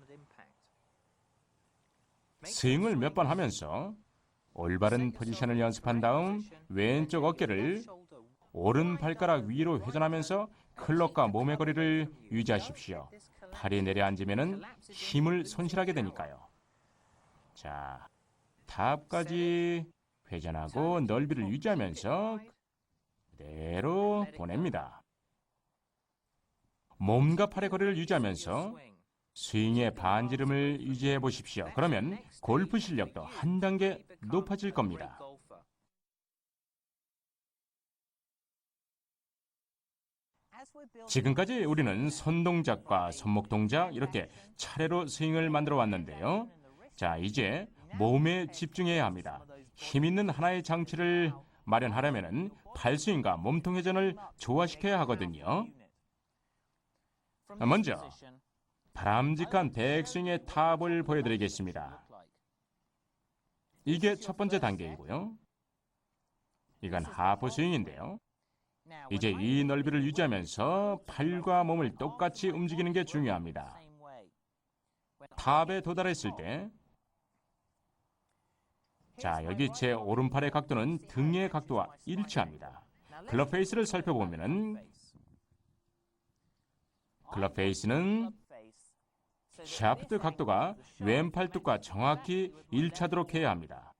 스윙을 몇 번 하면서 올바른 포지션을 연습한 다음 왼쪽 어깨를 오른 발가락 위로 회전하면서 클럽과 몸의 거리를 유지하십시오. 팔이 내려앉으면 힘을 손실하게 되니까요. 자, 탑까지 회전하고 넓이를 유지하면서 그대로 보냅니다. 몸과 팔의 거리를 유지하면서 스윙의 반지름을 유지해 보십시오. 그러면 골프 실력도 한 단계 높아질 겁니다. 지금까지 우리는 손 동작과 손목 동작 이렇게 차례로 스윙을 만들어 왔는데요. 자, 이제 몸에 집중해야 합니다. 힘 있는 하나의 장치를 마련하려면 팔스윙과 몸통 회전을 조화시켜야 하거든요. 먼저 바람직한 백스윙의 탑을 보여드리겠습니다. 이게 첫 번째 단계이고요. 이건 하프 스윙인데요. 이제 이 넓이를 유지하면서 팔과 몸을 똑같이 움직이는 게 중요합니다. 탑에 도달했을 때, 자, 여기 제 오른팔의 각도는 등의 각도와 일치합니다. 클럽 페이스를 살펴보면은 클럽 페이스는 샤프트 각도가 왼팔뚝과 정확히 일치하도록 해야 합니다.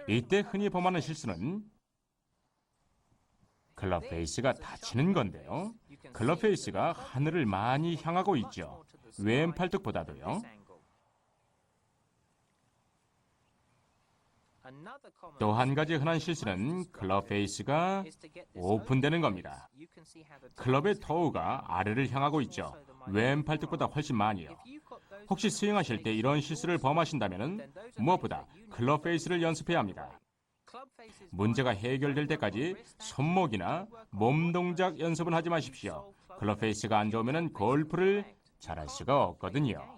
이때 흔히 범하는 실수는 클럽 페이스가 닫히는 건데요. 클럽 페이스가 하늘을 많이 향하고 있죠. 왼팔뚝보다도요. 또 한 가지 흔한 실수는 클럽 페이스가 오픈되는 겁니다. 클럽의 토우가 아래를 향하고 있죠. 왼팔뚝보다 훨씬 많이요. 혹시 스윙하실 때 이런 실수를 범하신다면 무엇보다 클럽 페이스를 연습해야 합니다. 문제가 해결될 때까지 손목이나 몸 동작 연습은 하지 마십시오. 클럽 페이스가 안 좋으면 골프를 잘할 수가 없거든요.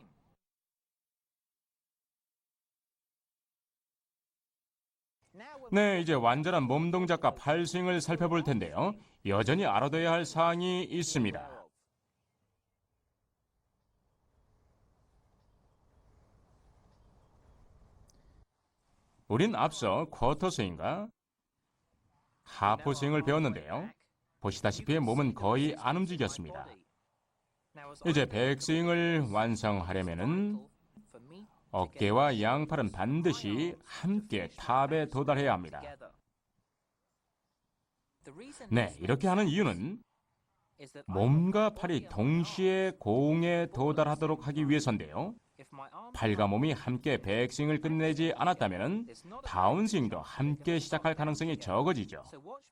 네, 이제 완전한 몸 동작과 팔 스윙을 살펴볼 텐데요. 여전히 알아둬야 할 사항이 있습니다. 우린 앞서 쿼터 스윙과 하프 스윙을 배웠는데요. 보시다시피 몸은 거의 안 움직였습니다. 이제 백스윙을 완성하려면은 어깨와 양팔은 반드시 함께 탑에 도달해야 합니다. 네, 이렇게 하는 이유는 몸과 팔이 동시에 공에 도달하도록 하기 위해서인데요. 팔과 몸이 함께 백스윙을 끝내지 않았다면 다운스윙도 함께 시작할 가능성이 적어지죠.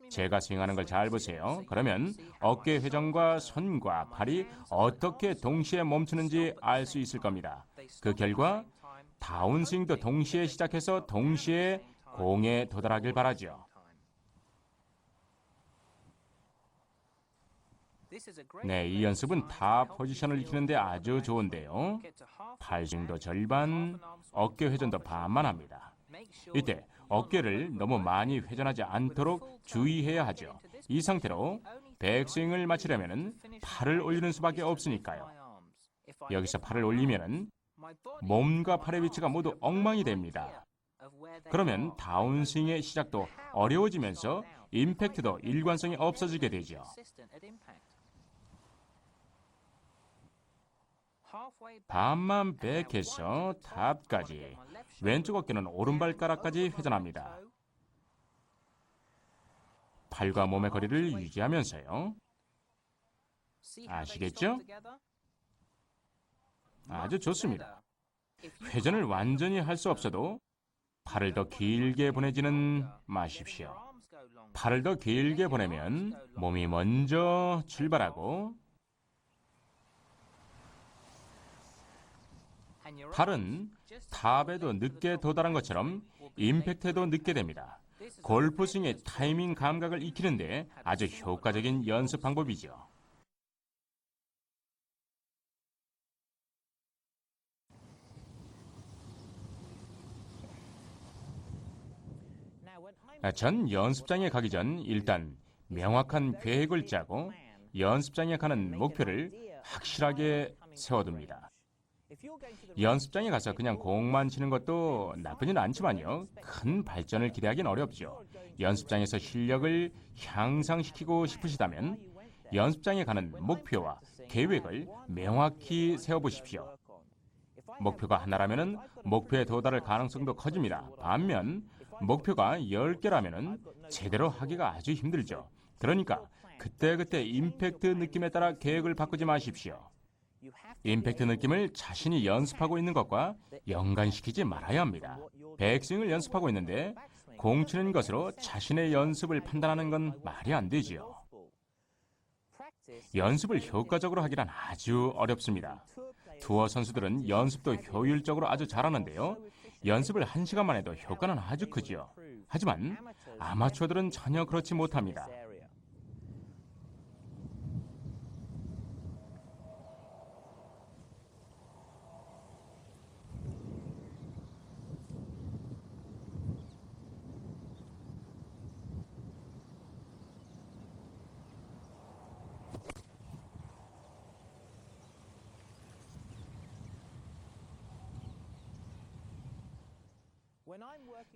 제가 스윙하는 걸 잘 보세요. 그러면 어깨 회전과 손과 팔이 어떻게 동시에 멈추는지 알 수 있을 겁니다. 그 결과 다운스윙도 동시에 시작해서 동시에 공에 도달하길 바라죠. 네, 이 연습은 탑 포지션을 익히는데 아주 좋은데요. 팔스윙도 절반, 어깨 회전도 반만 합니다. 이때 어깨를 너무 많이 회전하지 않도록 주의해야 하죠. 이 상태로 백스윙을 마치려면 팔을 올리는 수밖에 없으니까요. 여기서 팔을 올리면 몸과 팔의 위치가 모두 엉망이 됩니다. 그러면 다운스윙의 시작도 어려워지면서 임팩트도 일관성이 없어지게 되죠. 반만 백해서 탑까지, 왼쪽 어깨는 오른발가락까지 회전합니다. 팔과 몸의 거리를 유지하면서요. 아시겠죠? 아주 좋습니다. 회전을 완전히 할 수 없어도 팔을 더 길게 보내지는 마십시오. 팔을 더 길게 보내면 몸이 먼저 출발하고 팔은 탑에도 늦게 도달한 것처럼 임팩트에도 늦게 됩니다. 골프 스윙의 타이밍 감각을 익히는데 아주 효과적인 연습 방법이죠. 전 연습장에 가기 전 일단 명확한 계획을 짜고 연습장에 가는 목표를 확실하게 세워둡니다. 연습장에 가서 그냥 공만 치는 것도 나쁘진 않지만요. 큰 발전을 기대하기는 어렵죠. 연습장에서 실력을 향상시키고 싶으시다면 연습장에 가는 목표와 계획을 명확히 세워보십시오. 목표가 하나라면 목표에 도달할 가능성도 커집니다. 반면 목표가 10개라면 제대로 하기가 아주 힘들죠. 그러니까 그때그때 임팩트 느낌에 따라 계획을 바꾸지 마십시오. 임팩트 느낌을 자신이 연습하고 있는 것과 연관시키지 말아야 합니다. 백스윙을 연습하고 있는데 공 치는 것으로 자신의 연습을 판단하는 건 말이 안 되지요. 연습을 효과적으로 하기란 아주 어렵습니다. 투어 선수들은 연습도 효율적으로 아주 잘하는데요. 연습을 1시간만 해도 효과는 아주 크지요. 하지만 아마추어들은 전혀 그렇지 못합니다.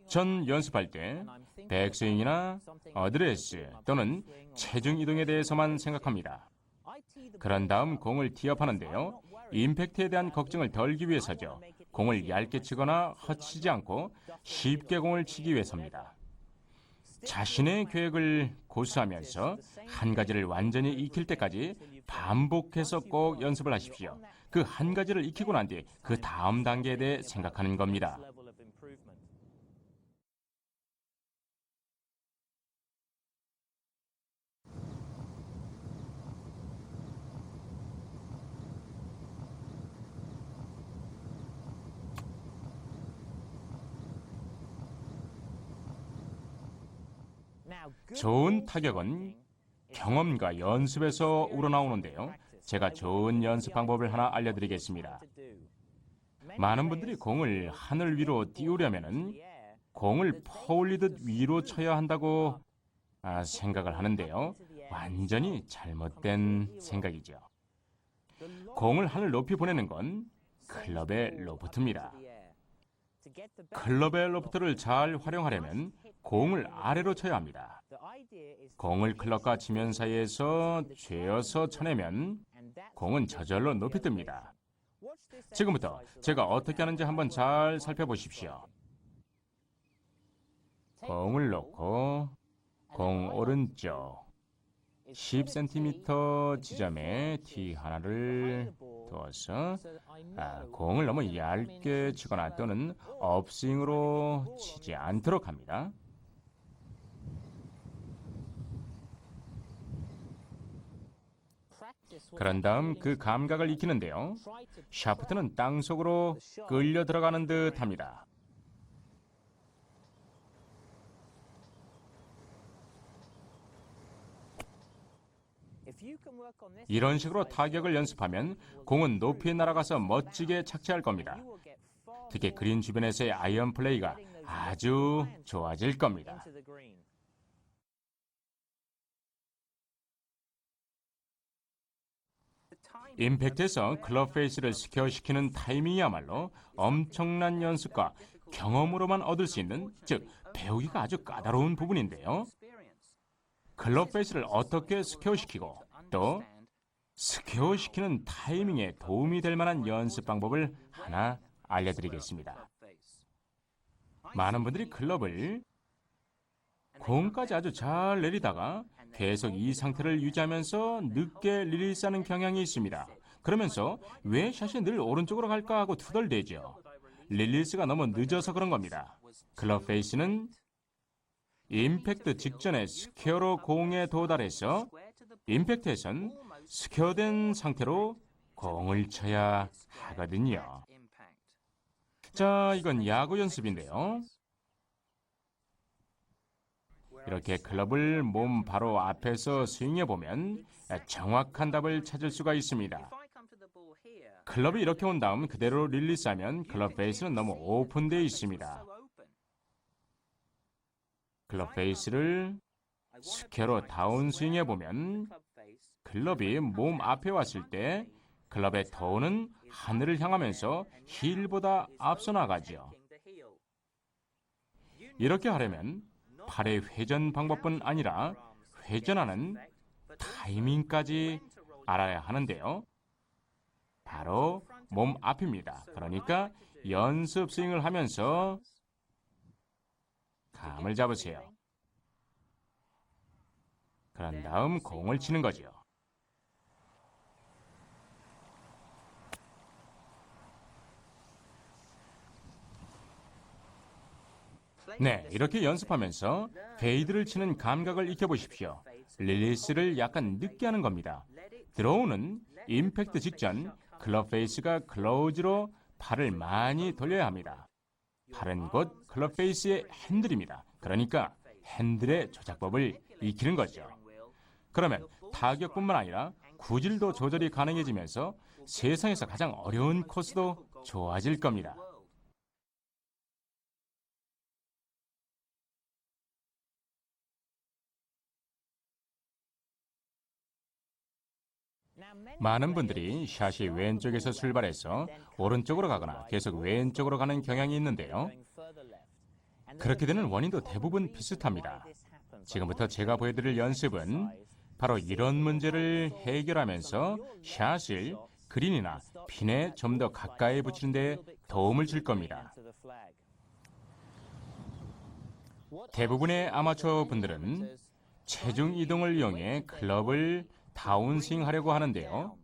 전 연습할 때 백스윙이나 어드레스 또는 체중 이동에 대해서만 생각합니다. 그런 다음 공을 티업하는데요. 임팩트에 대한 걱정을 덜기 위해서죠. 공을 얇게 치거나 허치지 않고 쉽게 공을 치기 위해서입니다. 자신의 계획을 고수하면서 한 가지를 완전히 익힐 때까지 반복해서 꼭 연습을 하십시오. 그 한 가지를 익히고 난 뒤 그 다음 단계에 대해 생각하는 겁니다. 좋은 타격은 경험과 연습에서 우러나오는데요. 제가 좋은 연습 방법을 하나 알려드리겠습니다. 많은 분들이 공을 하늘 위로 띄우려면 공을 퍼올리듯 위로 쳐야 한다고 생각을 하는데요. 완전히 잘못된 생각이죠. 공을 하늘 높이 보내는 건 클럽의 로프트입니다. 클럽의 로프트를 잘 활용하려면 공을 아래로 쳐야 합니다. 공을 클럽과 지면 사이에서 죄어서 쳐내면 공은 저절로 높이 뜹니다. 지금부터 제가 어떻게 하는지 한번 잘 살펴보십시오. 공을 놓고 공 오른쪽 10cm 지점에 티 하나를 두어서 공을 너무 얇게 치거나 또는 업스윙으로 치지 않도록 합니다. 그런 다음 그 감각을 익히는데요. 샤프트는 땅속으로 끌려 들어가는 듯 합니다. 이런 식으로 타격을 연습하면 공은 높이 날아가서 멋지게 착지할 겁니다. 특히 그린 주변에서의 아이언 플레이가 아주 좋아질 겁니다. 임팩트에서 클럽 페이스를 스퀘어시키는 타이밍이야말로 엄청난 연습과 경험으로만 얻을 수 있는, 즉 배우기가 아주 까다로운 부분인데요. 클럽 페이스를 어떻게 스퀘어시키고 또 스퀘어시키는 타이밍에 도움이 될 만한 연습 방법을 하나 알려드리겠습니다. 많은 분들이 클럽을 공까지 아주 잘 내리다가 계속 이 상태를 유지하면서 늦게 릴리스하는 경향이 있습니다. 그러면서 왜 샷이 늘 오른쪽으로 갈까 하고 투덜대죠. 릴리스가 너무 늦어서 그런 겁니다. 클럽 페이스는 임팩트 직전에 스퀘어로 공에 도달해서 임팩트에선 스퀘어된 상태로 공을 쳐야 하거든요. 자, 이건 야구 연습인데요. 이렇게 클럽을 몸 바로 앞에서 스윙해보면 정확한 답을 찾을 수가 있습니다. 클럽이 이렇게 온 다음 그대로 릴리스하면 클럽 페이스는 너무 오픈되어 있습니다. 클럽 페이스를 스퀘어로 다운 스윙해보면 클럽이 몸 앞에 왔을 때 클럽의 터는 하늘을 향하면서 힐보다 앞서 나가죠. 이렇게 하려면 팔의 회전 방법뿐 아니라 회전하는 타이밍까지 알아야 하는데요. 바로 몸 앞입니다. 그러니까 연습 스윙을 하면서 감을 잡으세요. 그런 다음 공을 치는 거죠. 네, 이렇게 연습하면서 페이드를 치는 감각을 익혀보십시오. 릴리스를 약간 늦게 하는 겁니다. 드로우는 임팩트 직전 클럽 페이스가 클로즈로 팔을 많이 돌려야 합니다. 팔은 곧 클럽 페이스의 핸들입니다. 그러니까 핸들의 조작법을 익히는 거죠. 그러면 타격뿐만 아니라 구질도 조절이 가능해지면서 세상에서 가장 어려운 코스도 좋아질 겁니다. 많은 분들이 샷이 왼쪽에서 출발해서 오른쪽으로 가거나 계속 왼쪽으로 가는 경향이 있는데요. 그렇게 되는 원인도 대부분 비슷합니다. 지금부터 제가 보여드릴 연습은 바로 이런 문제를 해결하면서 샷을 그린이나 핀에 좀 더 가까이 붙이는 데 도움을 줄 겁니다. 대부분의 아마추어 분들은 체중 이동을 이용해 클럽을 다운스윙 하려고 하는데요.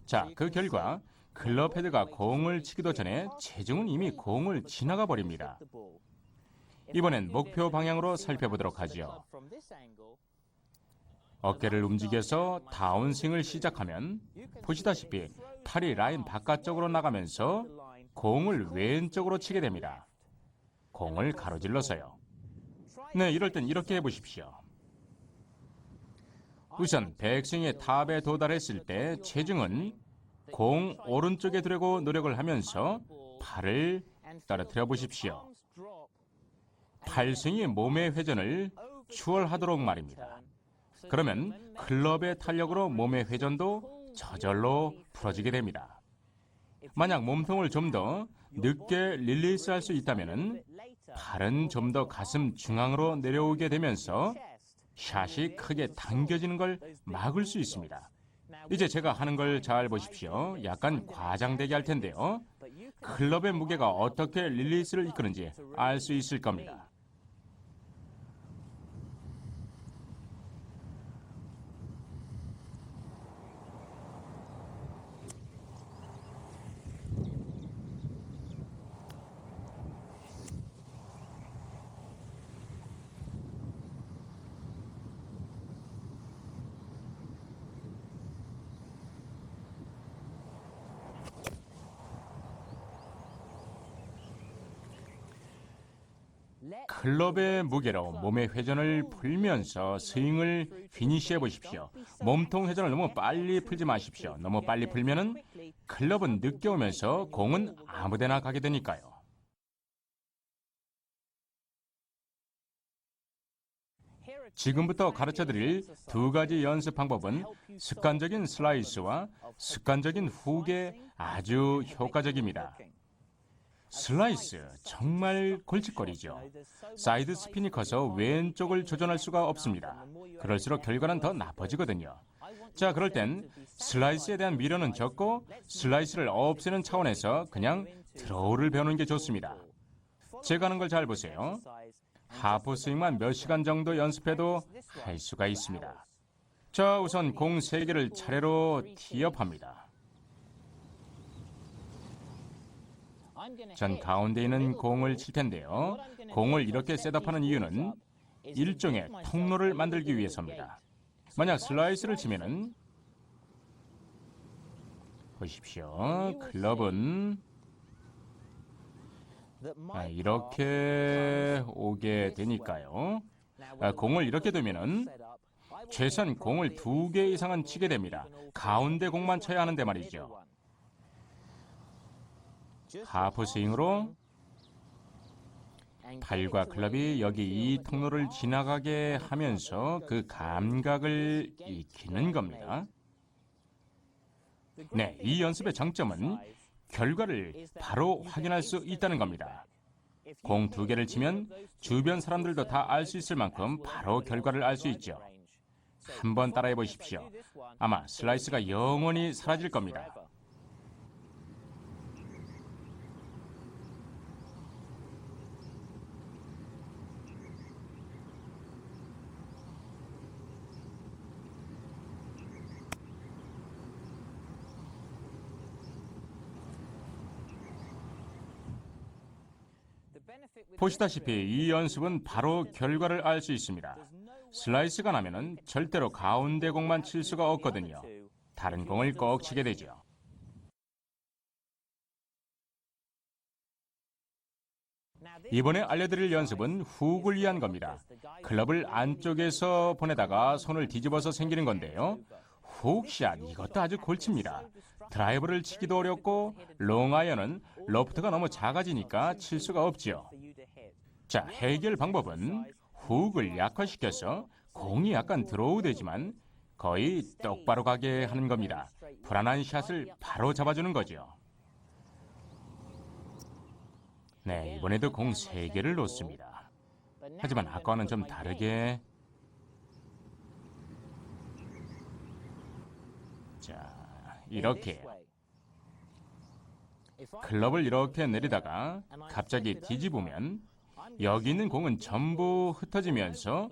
자, 그 결과 클럽 헤드가 공을 치기도 전에 체중은 이미 공을 지나가 버립니다. 이번엔 목표 방향으로 살펴보도록 하죠. 어깨를 움직여서 다운스윙을 시작하면 보시다시피 팔이 라인 바깥쪽으로 나가면서 공을 왼쪽으로 치게 됩니다. 공을 가로질러서요. 네, 이럴 땐 이렇게 해보십시오. 우선 백스윙의 탑에 도달했을 때 체중은 공 오른쪽에 두려고 노력을 하면서 팔을 떨어뜨려 보십시오. 팔스윙이 몸의 회전을 추월하도록 말입니다. 그러면 클럽의 탄력으로 몸의 회전도 저절로 풀어지게 됩니다. 만약 몸통을 좀 더 늦게 릴리스할 수 있다면 팔은 좀 더 가슴 중앙으로 내려오게 되면서 샷이 크게 당겨지는 걸 막을 수 있습니다. 이제 제가 하는 걸 잘 보십시오. 약간 과장되게 할 텐데요. 클럽의 무게가 어떻게 릴리스를 이끄는지 알 수 있을 겁니다. 클럽의 무게로 몸의 회전을 풀면서 스윙을 피니시해 보십시오. 몸통 회전을 너무 빨리 풀지 마십시오. 너무 빨리 풀면은 클럽은 늦게 오면서 공은 아무데나 가게 되니까요. 지금부터 가르쳐드릴 두 가지 연습 방법은 습관적인 슬라이스와 습관적인 훅에 아주 효과적입니다. 슬라이스, 정말 골칫거리죠. 사이드 스핀이 커서 왼쪽을 조절할 수가 없습니다. 그럴수록 결과는 더 나빠지거든요. 자, 그럴 땐 슬라이스에 대한 미련은 적고 슬라이스를 없애는 차원에서 그냥 드로우를 배우는 게 좋습니다. 제가 하는 걸 잘 보세요. 하프 스윙만 몇 시간 정도 연습해도 할 수가 있습니다. 자, 우선 공 3개를 차례로 티업합니다. 전 가운데 있는 공을 칠 텐데요. 공을 이렇게 셋업하는 이유는 일종의 통로를 만들기 위해서입니다. 만약 슬라이스를 치면은 보십시오. 클럽은 이렇게 오게 되니까요. 공을 이렇게 두면은 최소한 공을 2개 이상은 치게 됩니다. 가운데 공만 쳐야 하는데 말이죠. 하프 스윙으로 팔과 클럽이 여기 이 통로를 지나가게 하면서 그 감각을 익히는 겁니다. 네, 이 연습의 장점은 결과를 바로 확인할 수 있다는 겁니다. 공 2개를 치면 주변 사람들도 다 알 수 있을 만큼 바로 결과를 알 수 있죠. 한번 따라해 보십시오. 아마 슬라이스가 영원히 사라질 겁니다. 보시다시피 이 연습은 바로 결과를 알 수 있습니다. 슬라이스가 나면은 절대로 가운데 공만 칠 수가 없거든요. 다른 공을 꼭 치게 되죠. 이번에 알려드릴 연습은 훅을 위한 겁니다. 클럽을 안쪽에서 보내다가 손을 뒤집어서 생기는 건데요. 훅샷, 이것도 아주 골치입니다. 드라이버를 치기도 어렵고 롱아이언은 로프트가 너무 작아지니까 칠 수가 없지요. 자, 해결 방법은 훅을 약화시켜서 공이 약간 드로우 되지만 거의 똑바로 가게 하는 겁니다. 불안한 샷을 바로 잡아주는 거죠. 네, 이번에도 공 3개를 놓습니다. 하지만 아까와는 좀 다르게 자, 이렇게 클럽을 이렇게 내리다가 갑자기 뒤집으면 여기 있는 공은 전부 흩어지면서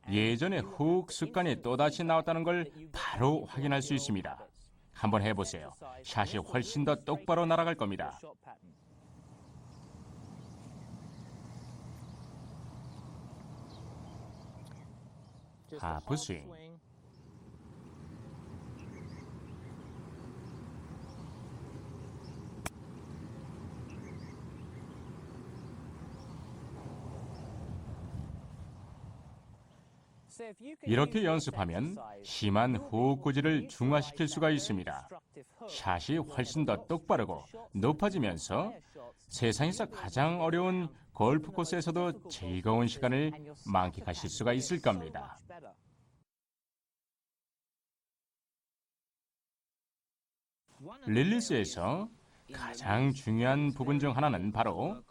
예전의 훅 습관이 또다시 나왔다는 걸 바로 확인할 수 있습니다. 한번 해보세요. 샷이 훨씬 더 똑바로 날아갈 겁니다. 하프 스윙. 이렇게 연습하면 심한 훅 고지를 중화시킬 수가 있습니다. 샷이 훨씬 더 똑바르고 높아지면서 세상에서 가장 어려운 골프 코스에서도 즐거운 시간을 만끽하실 수가 있을 겁니다. 릴리스에서 가장 중요한 부분 중 하나는 바로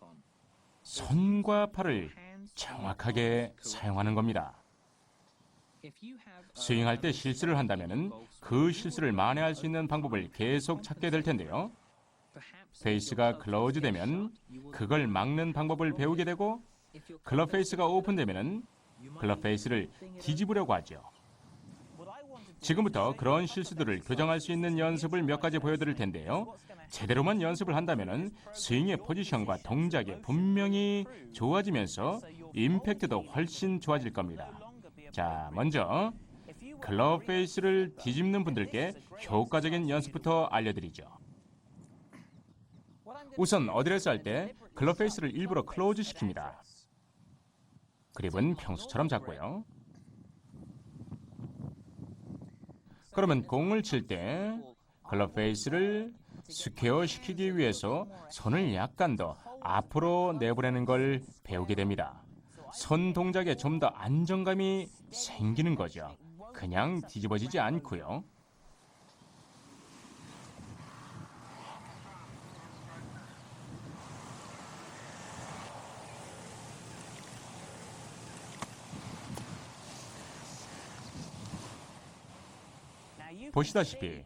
손과 팔을 정확하게 사용하는 겁니다. 스윙할 때 실수를 한다면 그 실수를 만회할 수 있는 방법을 계속 찾게 될 텐데요. 페이스가 클로즈 되면 그걸 막는 방법을 배우게 되고 클럽 페이스가 오픈되면 클럽 페이스를 뒤집으려고 하죠. 지금부터 그런 실수들을 교정할 수 있는 연습을 몇 가지 보여드릴 텐데요. 제대로만 연습을 한다면 스윙의 포지션과 동작이 분명히 좋아지면서 임팩트도 훨씬 좋아질 겁니다. 자, 먼저 클럽 페이스를 뒤집는 분들께 효과적인 연습부터 알려드리죠. 우선 어드레스 할 때 클럽 페이스를 일부러 클로즈 시킵니다. 그립은 평소처럼 잡고요. 그러면 공을 칠 때 클럽 페이스를 스퀘어 시키기 위해서 손을 약간 더 앞으로 내보내는 걸 배우게 됩니다. 손 동작에 좀 더 안정감이 생기는 거죠. 그냥 뒤집어지지 않고요. 보시다시피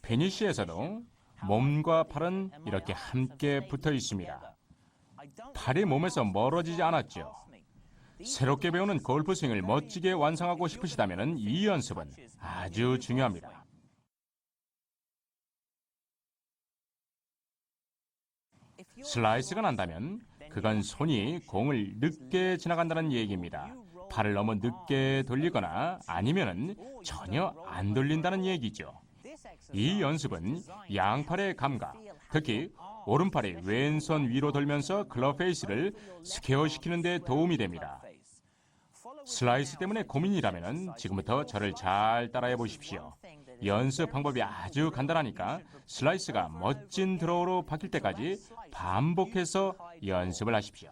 피니쉬에서도 몸과 팔은 이렇게 함께 붙어 있습니다. 팔이 몸에서 멀어지지 않았죠. 새롭게 배우는 골프 스윙을 멋지게 완성하고 싶으시다면 이 연습은 아주 중요합니다. 슬라이스가 난다면 그건 손이 공을 늦게 지나간다는 얘기입니다. 팔을 너무 늦게 돌리거나 아니면은 전혀 안 돌린다는 얘기죠. 이 연습은 양팔의 감각, 특히 오른팔이 왼손 위로 돌면서 클럽 페이스를 스퀘어시키는 데 도움이 됩니다. 슬라이스 때문에 고민이라면 지금부터 저를 잘 따라해 보십시오. 연습 방법이 아주 간단하니까 슬라이스가 멋진 드로우로 바뀔 때까지 반복해서 연습을 하십시오.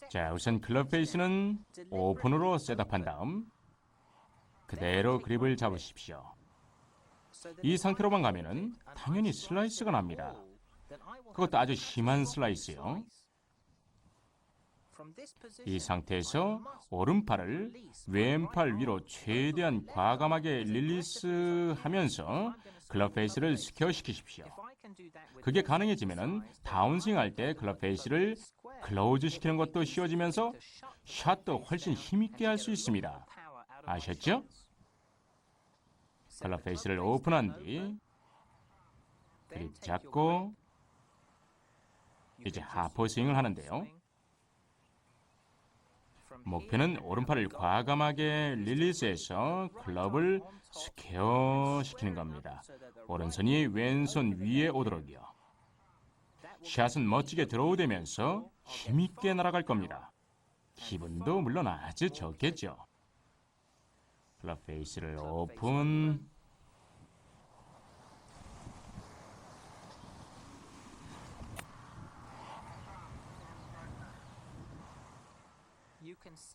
자, 우선 클럽 페이스는 오픈으로 셋업한 다음 그대로 그립을 잡으십시오. 이 상태로만 가면은 당연히 슬라이스가 납니다. 그것도 아주 심한 슬라이스요. 이 상태에서 오른팔을 왼팔 위로 최대한 과감하게 릴리스하면서 클럽 페이스를 스퀘어시키십시오. 그게 가능해지면 다운스윙 할 때 클럽 페이스를 클로즈 시키는 것도 쉬워지면서 샷도 훨씬 힘있게 할 수 있습니다. 아셨죠? 클럽 페이스를 오픈한 뒤 그립 잡고 이제 하프 스윙을 하는데요. 목표는 오른팔을 과감하게 릴리스해서 클럽을 스퀘어 시키는 겁니다. 오른손이 왼손 위에 오도록이요. 샷은 멋지게 드로우되면서 힘있게 날아갈 겁니다. 기분도 물론 아주 좋겠죠. 클럽 페이스를 오픈.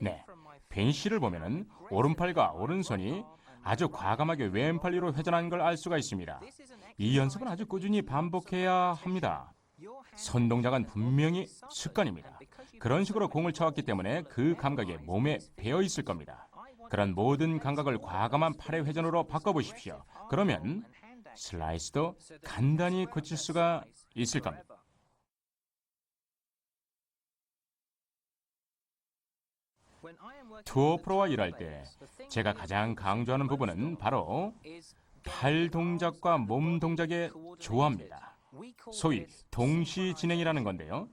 네, 벤시를 보면은 오른팔과 오른손이 아주 과감하게 왼팔 위로 회전하는 걸 알 수가 있습니다. 이 연습은 아주 꾸준히 반복해야 합니다. 손 동작은 분명히 습관입니다. 그런 식으로 공을 쳐왔기 때문에 그 감각이 몸에 배어 있을 겁니다. 그런 모든 감각을 과감한 팔의 회전으로 바꿔보십시오. 그러면 슬라이스도 간단히 고칠 수가 있을 겁니다. 투어 프로와 일할 때 제가 가장 강조하는 부분은 바로 팔 동작과 몸 동작의 조화입니다. 소위 동시 진행이라는 건데요.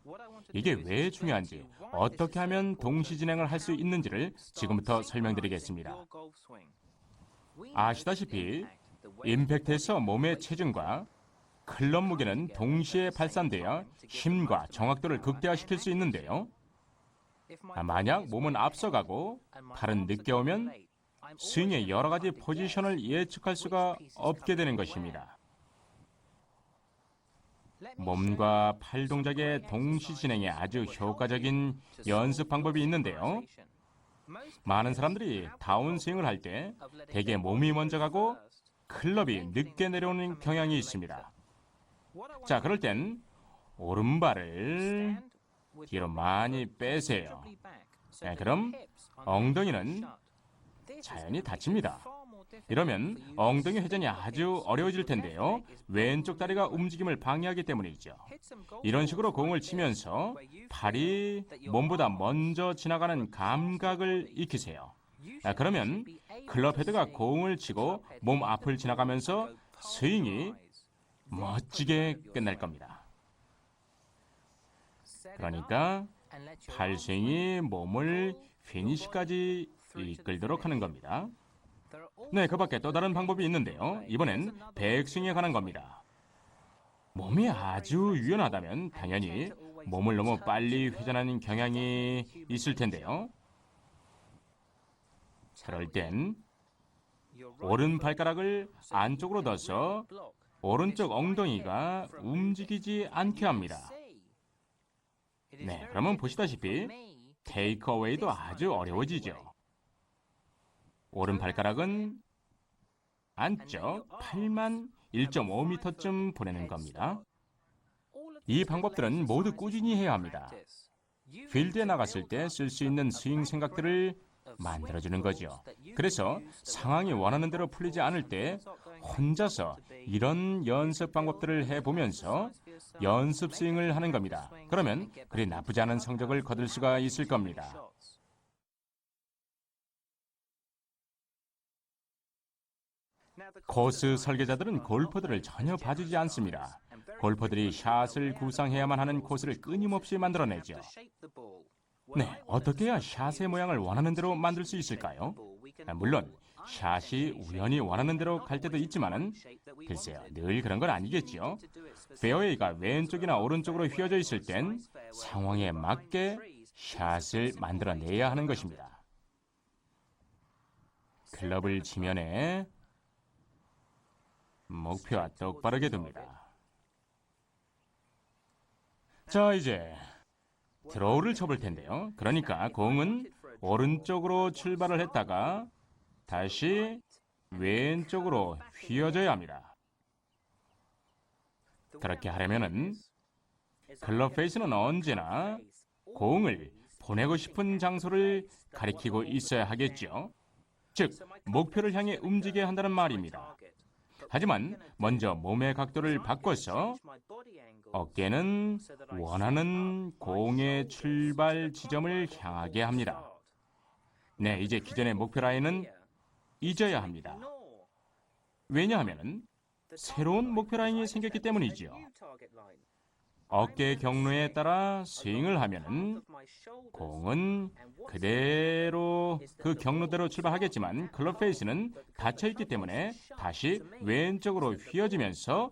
이게 왜 중요한지, 어떻게 하면 동시 진행을 할 수 있는지를 지금부터 설명드리겠습니다. 아시다시피 임팩트에서 몸의 체중과 클럽 무게는 동시에 발산되어 힘과 정확도를 극대화시킬 수 있는데요. 만약 몸은 앞서가고 팔은 늦게 오면 스윙의 여러 가지 포지션을 예측할 수가 없게 되는 것입니다. 몸과 팔 동작의 동시 진행에 아주 효과적인 연습 방법이 있는데요. 많은 사람들이 다운스윙을 할 때 대개 몸이 먼저 가고 클럽이 늦게 내려오는 경향이 있습니다. 자, 그럴 땐 오른발을 뒤로 많이 빼세요. 네, 그럼 엉덩이는 자연히 닫힙니다. 이러면 엉덩이 회전이 아주 어려워질 텐데요. 왼쪽 다리가 움직임을 방해하기 때문이죠. 이런 식으로 공을 치면서 팔이 몸보다 먼저 지나가는 감각을 익히세요. 그러면 클럽 헤드가 공을 치고 몸 앞을 지나가면서 스윙이 멋지게 끝날 겁니다. 그러니까 팔 스윙이 몸을 피니시까지 이끌도록 하는 겁니다. 네, 그 밖에 또 다른 방법이 있는데요. 이번엔 백스윙에 관한 겁니다. 몸이 아주 유연하다면 당연히 몸을 너무 빨리 회전하는 경향이 있을 텐데요. 그럴 땐 오른 발가락을 안쪽으로 넣어서 오른쪽 엉덩이가 움직이지 않게 합니다. 네, 그러면 보시다시피 테이크어웨이도 아주 어려워지죠. 오른 발가락은 안쪽 팔만 1.5m쯤 보내는 겁니다. 이 방법들은 모두 꾸준히 해야 합니다. 필드에 나갔을 때 쓸 수 있는 스윙 생각들을 만들어주는 거죠. 그래서 상황이 원하는 대로 풀리지 않을 때 혼자서 이런 연습 방법들을 해보면서 연습 스윙을 하는 겁니다. 그러면 그리 나쁘지 않은 성적을 거둘 수가 있을 겁니다. 코스 설계자들은 골퍼들을 전혀 봐주지 않습니다. 골퍼들이 샷을 구상해야만 하는 코스를 끊임없이 만들어내죠. 네, 어떻게 해야 샷의 모양을 원하는 대로 만들 수 있을까요? 물론 샷이 우연히 원하는 대로 갈 때도 있지만은 글쎄요, 늘 그런 건 아니겠죠. 페어웨이가 왼쪽이나 오른쪽으로 휘어져 있을 땐 상황에 맞게 샷을 만들어내야 하는 것입니다. 클럽을 지면에 목표와 똑바르게 둡니다. 자, 이제 드로우를 쳐볼 텐데요. 그러니까 공은 오른쪽으로 출발을 했다가 다시 왼쪽으로 휘어져야 합니다. 그렇게 하려면은 클럽 페이스는 언제나 공을 보내고 싶은 장소를 가리키고 있어야 하겠죠. 즉, 목표를 향해 움직여야 한다는 말입니다. 하지만 먼저 몸의 각도를 바꿔서 어깨는 원하는 공의 출발 지점을 향하게 합니다. 네, 이제 기존의 목표 라인은 잊어야 합니다. 왜냐하면 새로운 목표 라인이 생겼기 때문이지요. 어깨 경로에 따라 스윙을 하면은 공은 그대로 그 경로대로 출발하겠지만 클럽 페이스는 닫혀 있기 때문에 다시 왼쪽으로 휘어지면서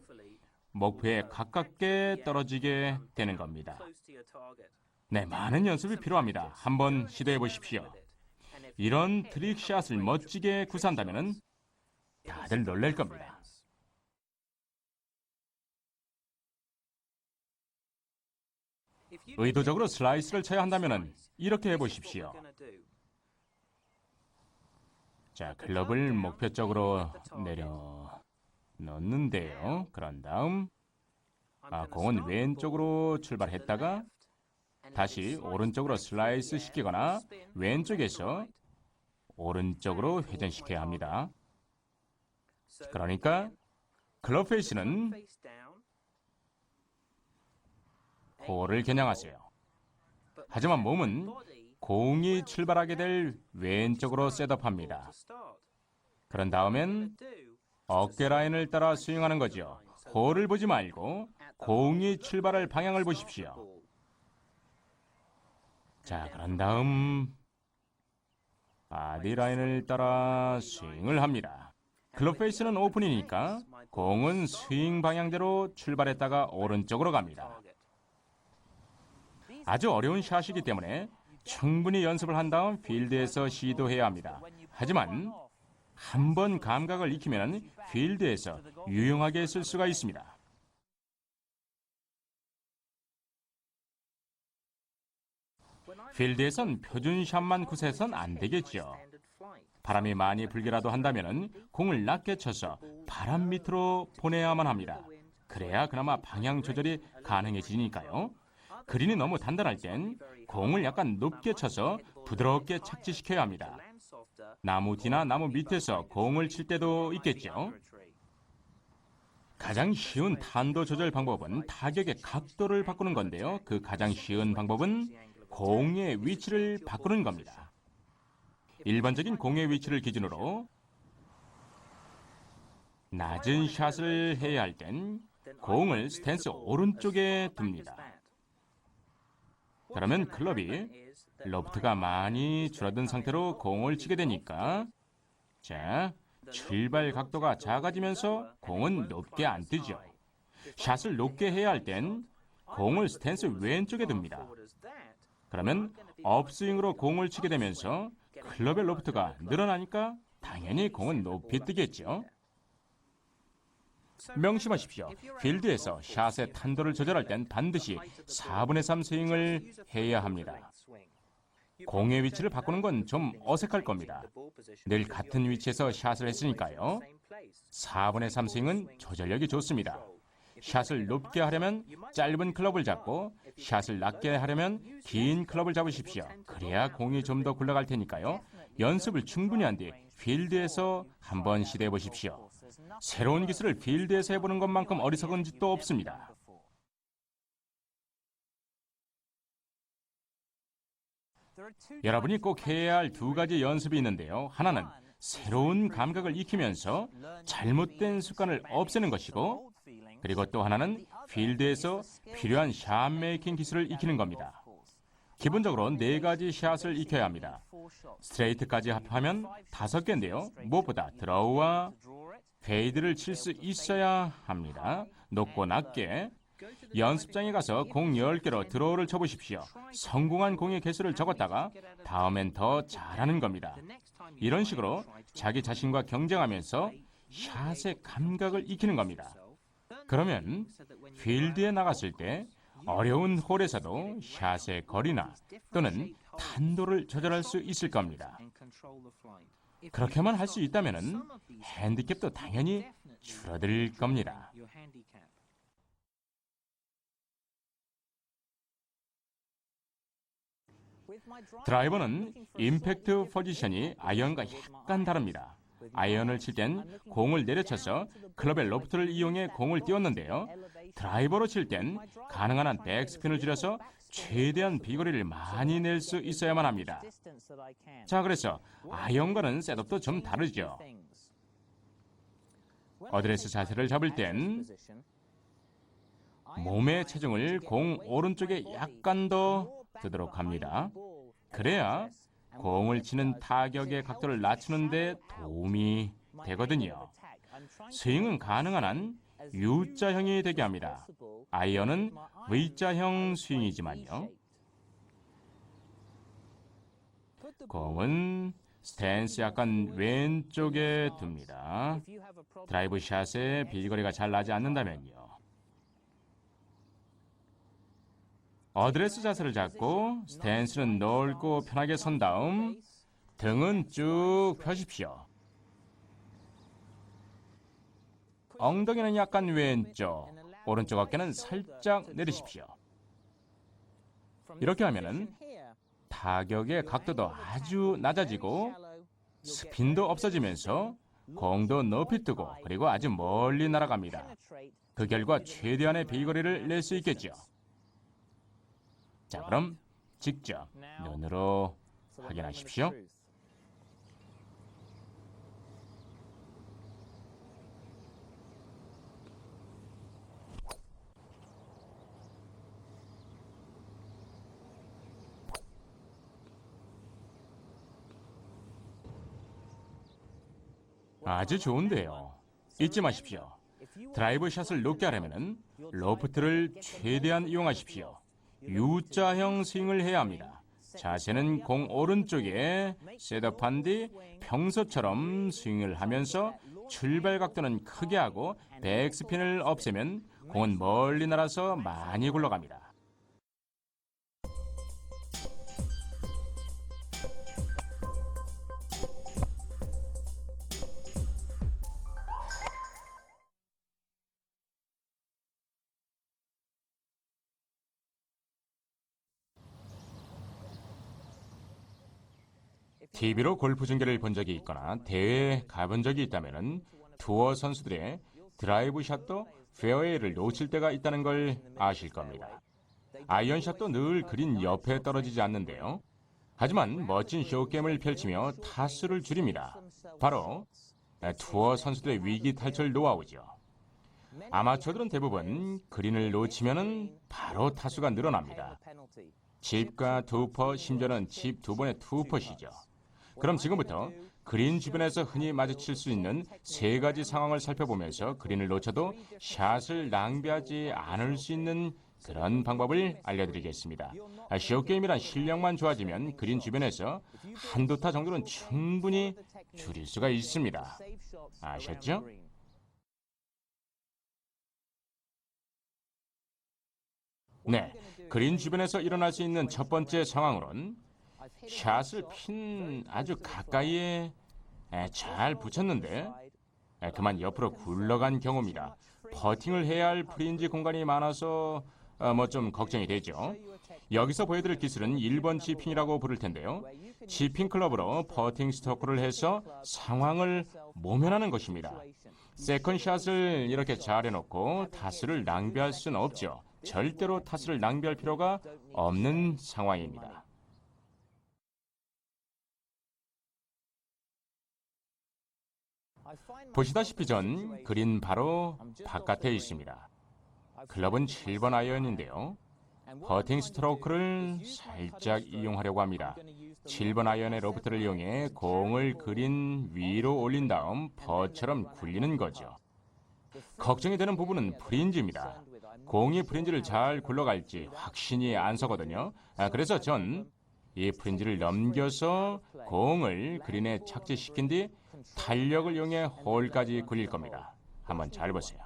목표에 가깝게 떨어지게 되는 겁니다. 네, 많은 연습이 필요합니다. 한번 시도해 보십시오. 이런 트릭샷을 멋지게 구사한다면 다들 놀랄 겁니다. 의도적으로 슬라이스를 쳐야 한다면 이렇게 해보십시오. 자, 클럽을 목표 쪽으로 내려 놓는데요. 그런 다음 공은 왼쪽으로 출발했다가 다시 오른쪽으로 슬라이스 시키거나 왼쪽에서 오른쪽으로 회전시켜야 합니다. 그러니까 클럽 페이스는 홀을 겨냥하세요. 하지만 몸은 공이 출발하게 될 왼쪽으로 셋업합니다. 그런 다음엔 어깨 라인을 따라 스윙하는 거죠. 홀을 보지 말고 공이 출발할 방향을 보십시오. 자, 그런 다음 바디 라인을 따라 스윙을 합니다. 클럽 페이스는 오픈이니까 공은 스윙 방향대로 출발했다가 오른쪽으로 갑니다. 아주 어려운 샷이기 때문에 충분히 연습을 한 다음 필드에서 시도해야 합니다. 하지만 한번 감각을 익히면 필드에서 유용하게 쓸 수가 있습니다. 필드에선 표준 샷만 구사해선 안 되겠죠. 바람이 많이 불기라도 한다면 공을 낮게 쳐서 바람 밑으로 보내야만 합니다. 그래야 그나마 방향 조절이 가능해지니까요. 그린이 너무 단단할 땐 공을 약간 높게 쳐서 부드럽게 착지시켜야 합니다. 나무 뒤나 나무 밑에서 공을 칠 때도 있겠죠. 가장 쉬운 탄도 조절 방법은 타격의 각도를 바꾸는 건데요. 그 가장 쉬운 방법은 공의 위치를 바꾸는 겁니다. 일반적인 공의 위치를 기준으로 낮은 샷을 해야 할 땐 공을 스탠스 오른쪽에 둡니다. 그러면 클럽이 로프트가 많이 줄어든 상태로 공을 치게 되니까 자, 출발 각도가 작아지면서 공은 높게 안 뜨죠. 샷을 높게 해야 할 땐 공을 스탠스 왼쪽에 둡니다. 그러면 업스윙으로 공을 치게 되면서 클럽의 로프트가 늘어나니까 당연히 공은 높이 뜨겠죠. 명심하십시오. 필드에서 샷의 탄도를 조절할 땐 반드시 4분의 3 스윙을 해야 합니다. 공의 위치를 바꾸는 건 좀 어색할 겁니다. 늘 같은 위치에서 샷을 했으니까요. 4분의 3 스윙은 조절력이 좋습니다. 샷을 높게 하려면 짧은 클럽을 잡고 샷을 낮게 하려면 긴 클럽을 잡으십시오. 그래야 공이 좀 더 굴러갈 테니까요. 연습을 충분히 한 뒤 필드에서 한번 시도해 보십시오. 새로운 기술을 필드에서 해보는 것만큼 어리석은 짓도 없습니다. 여러분이 꼭 해야 할 두 가지 연습이 있는데요. 하나는 새로운 감각을 익히면서 잘못된 습관을 없애는 것이고, 그리고 또 하나는 필드에서 필요한 샷 메이킹 기술을 익히는 겁니다. 기본적으로 4가지 샷을 익혀야 합니다. 스트레이트까지 합하면 5개인데요. 무엇보다 드로우와 페이드를 칠 수 있어야 합니다. 높고 낮게. 연습장에 가서 공 10개로 드로우를 쳐보십시오. 성공한 공의 개수를 적었다가 다음엔 더 잘하는 겁니다. 이런 식으로 자기 자신과 경쟁하면서 샷의 감각을 익히는 겁니다. 그러면 필드에 나갔을 때 어려운 홀에서도 샷의 거리나 또는 탄도를 조절할 수 있을 겁니다. 그렇게만 할 수 있다면 핸디캡도 당연히 줄어들 겁니다. 드라이버는 임팩트 포지션이 아이언과 약간 다릅니다. 아이언을 칠 땐 공을 내려쳐서 클럽의 로프트를 이용해 공을 띄웠는데요. 드라이버로 칠 땐 가능한 한 백스핀을 줄여서 최대한 비거리를 많이 낼 수 있어야만 합니다. 자, 그래서 아이언과는 셋업도 좀 다르죠. 어드레스 자세를 잡을 땐 몸의 체중을 공 오른쪽에 약간 더 두도록 합니다. 그래야 공을 치는 타격의 각도를 낮추는 데 도움이 되거든요. 스윙은 가능한 한 U자형이 되게 합니다. 아이언은 V자형 스윙이지만요. 공은 스탠스 약간 왼쪽에 둡니다. 드라이브 샷의 비거리가 잘 나지 않는다면요. 어드레스 자세를 잡고 스탠스는 넓고 편하게 선 다음 등은 쭉 펴십시오. 엉덩이는 약간 왼쪽, 오른쪽 어깨는 살짝 내리십시오. 이렇게 하면은 타격의 각도도 아주 낮아지고 스핀도 없어지면서 공도 높이 뜨고 그리고 아주 멀리 날아갑니다. 그 결과 최대한의 비거리를 낼 수 있겠죠. 자, 그럼 직접 눈으로 확인하십시오. 아주 좋은데요. 잊지 마십시오. 드라이브 샷을 높게 하려면 로프트를 최대한 이용하십시오. U자형 스윙을 해야 합니다. 자세는 공 오른쪽에 셋업한 뒤 평소처럼 스윙을 하면서 출발 각도는 크게 하고 백스핀을 없애면 공은 멀리 날아서 많이 굴러갑니다. TV로 골프 중계를 본 적이 있거나 대회에 가본 적이 있다면 투어 선수들의 드라이브 샷도 페어웨이를 놓칠 때가 있다는 걸 아실 겁니다. 아이언 샷도 늘 그린 옆에 떨어지지 않는데요. 하지만 멋진 쇼게임을 펼치며 타수를 줄입니다. 바로 투어 선수들의 위기 탈출 노하우죠. 아마추어들은 대부분 그린을 놓치면 바로 타수가 늘어납니다. 칩과 투퍼, 심지어는 칩 2번의 투퍼시죠. 그럼 지금부터 그린 주변에서 흔히 마주칠 수 있는 3가지 상황을 살펴보면서 그린을 놓쳐도 샷을 낭비하지 않을 수 있는 그런 방법을 알려드리겠습니다. 쇼게임이란 실력만 좋아지면 그린 주변에서 한두 타 정도는 충분히 줄일 수가 있습니다. 아셨죠? 네, 그린 주변에서 일어날 수 있는 첫 번째 상황으로는 샷을 핀 아주 가까이에 잘 붙였는데 그만 옆으로 굴러간 경우입니다. 퍼팅을 해야 할 프린지 공간이 많아서 뭐 좀 걱정이 되죠. 여기서 보여드릴 기술은 1번 치핑이라고 부를 텐데요. 치핑 클럽으로 퍼팅 스트로크를 해서 상황을 모면하는 것입니다. 세컨샷을 이렇게 잘 해놓고 타수를 낭비할 수는 없죠. 절대로 타수를 낭비할 필요가 없는 상황입니다. 보시다시피 전 그린 바로 바깥에 있습니다. 클럽은 7번 아이언인데요. 퍼팅 스트로크를 살짝 이용하려고 합니다. 7번 아이언의 로프트를 이용해 공을 그린 위로 올린 다음 퍼처럼 굴리는 거죠. 걱정이 되는 부분은 프린지입니다. 공이 프린지를 잘 굴러갈지 확신이 안 서거든요. 그래서 전 이 프린지를 넘겨서 공을 그린에 착지시킨 뒤 탄력을 이용해 홀까지 굴릴 겁니다. 한번 잘 보세요.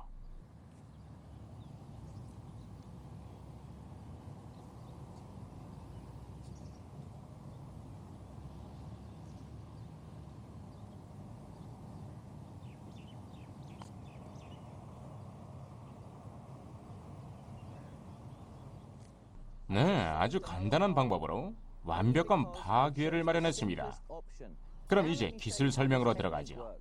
네, 아주 간단한 방법으로 완벽한 파 기회를 마련했습니다. 그럼 이제 기술 설명으로 들어가죠.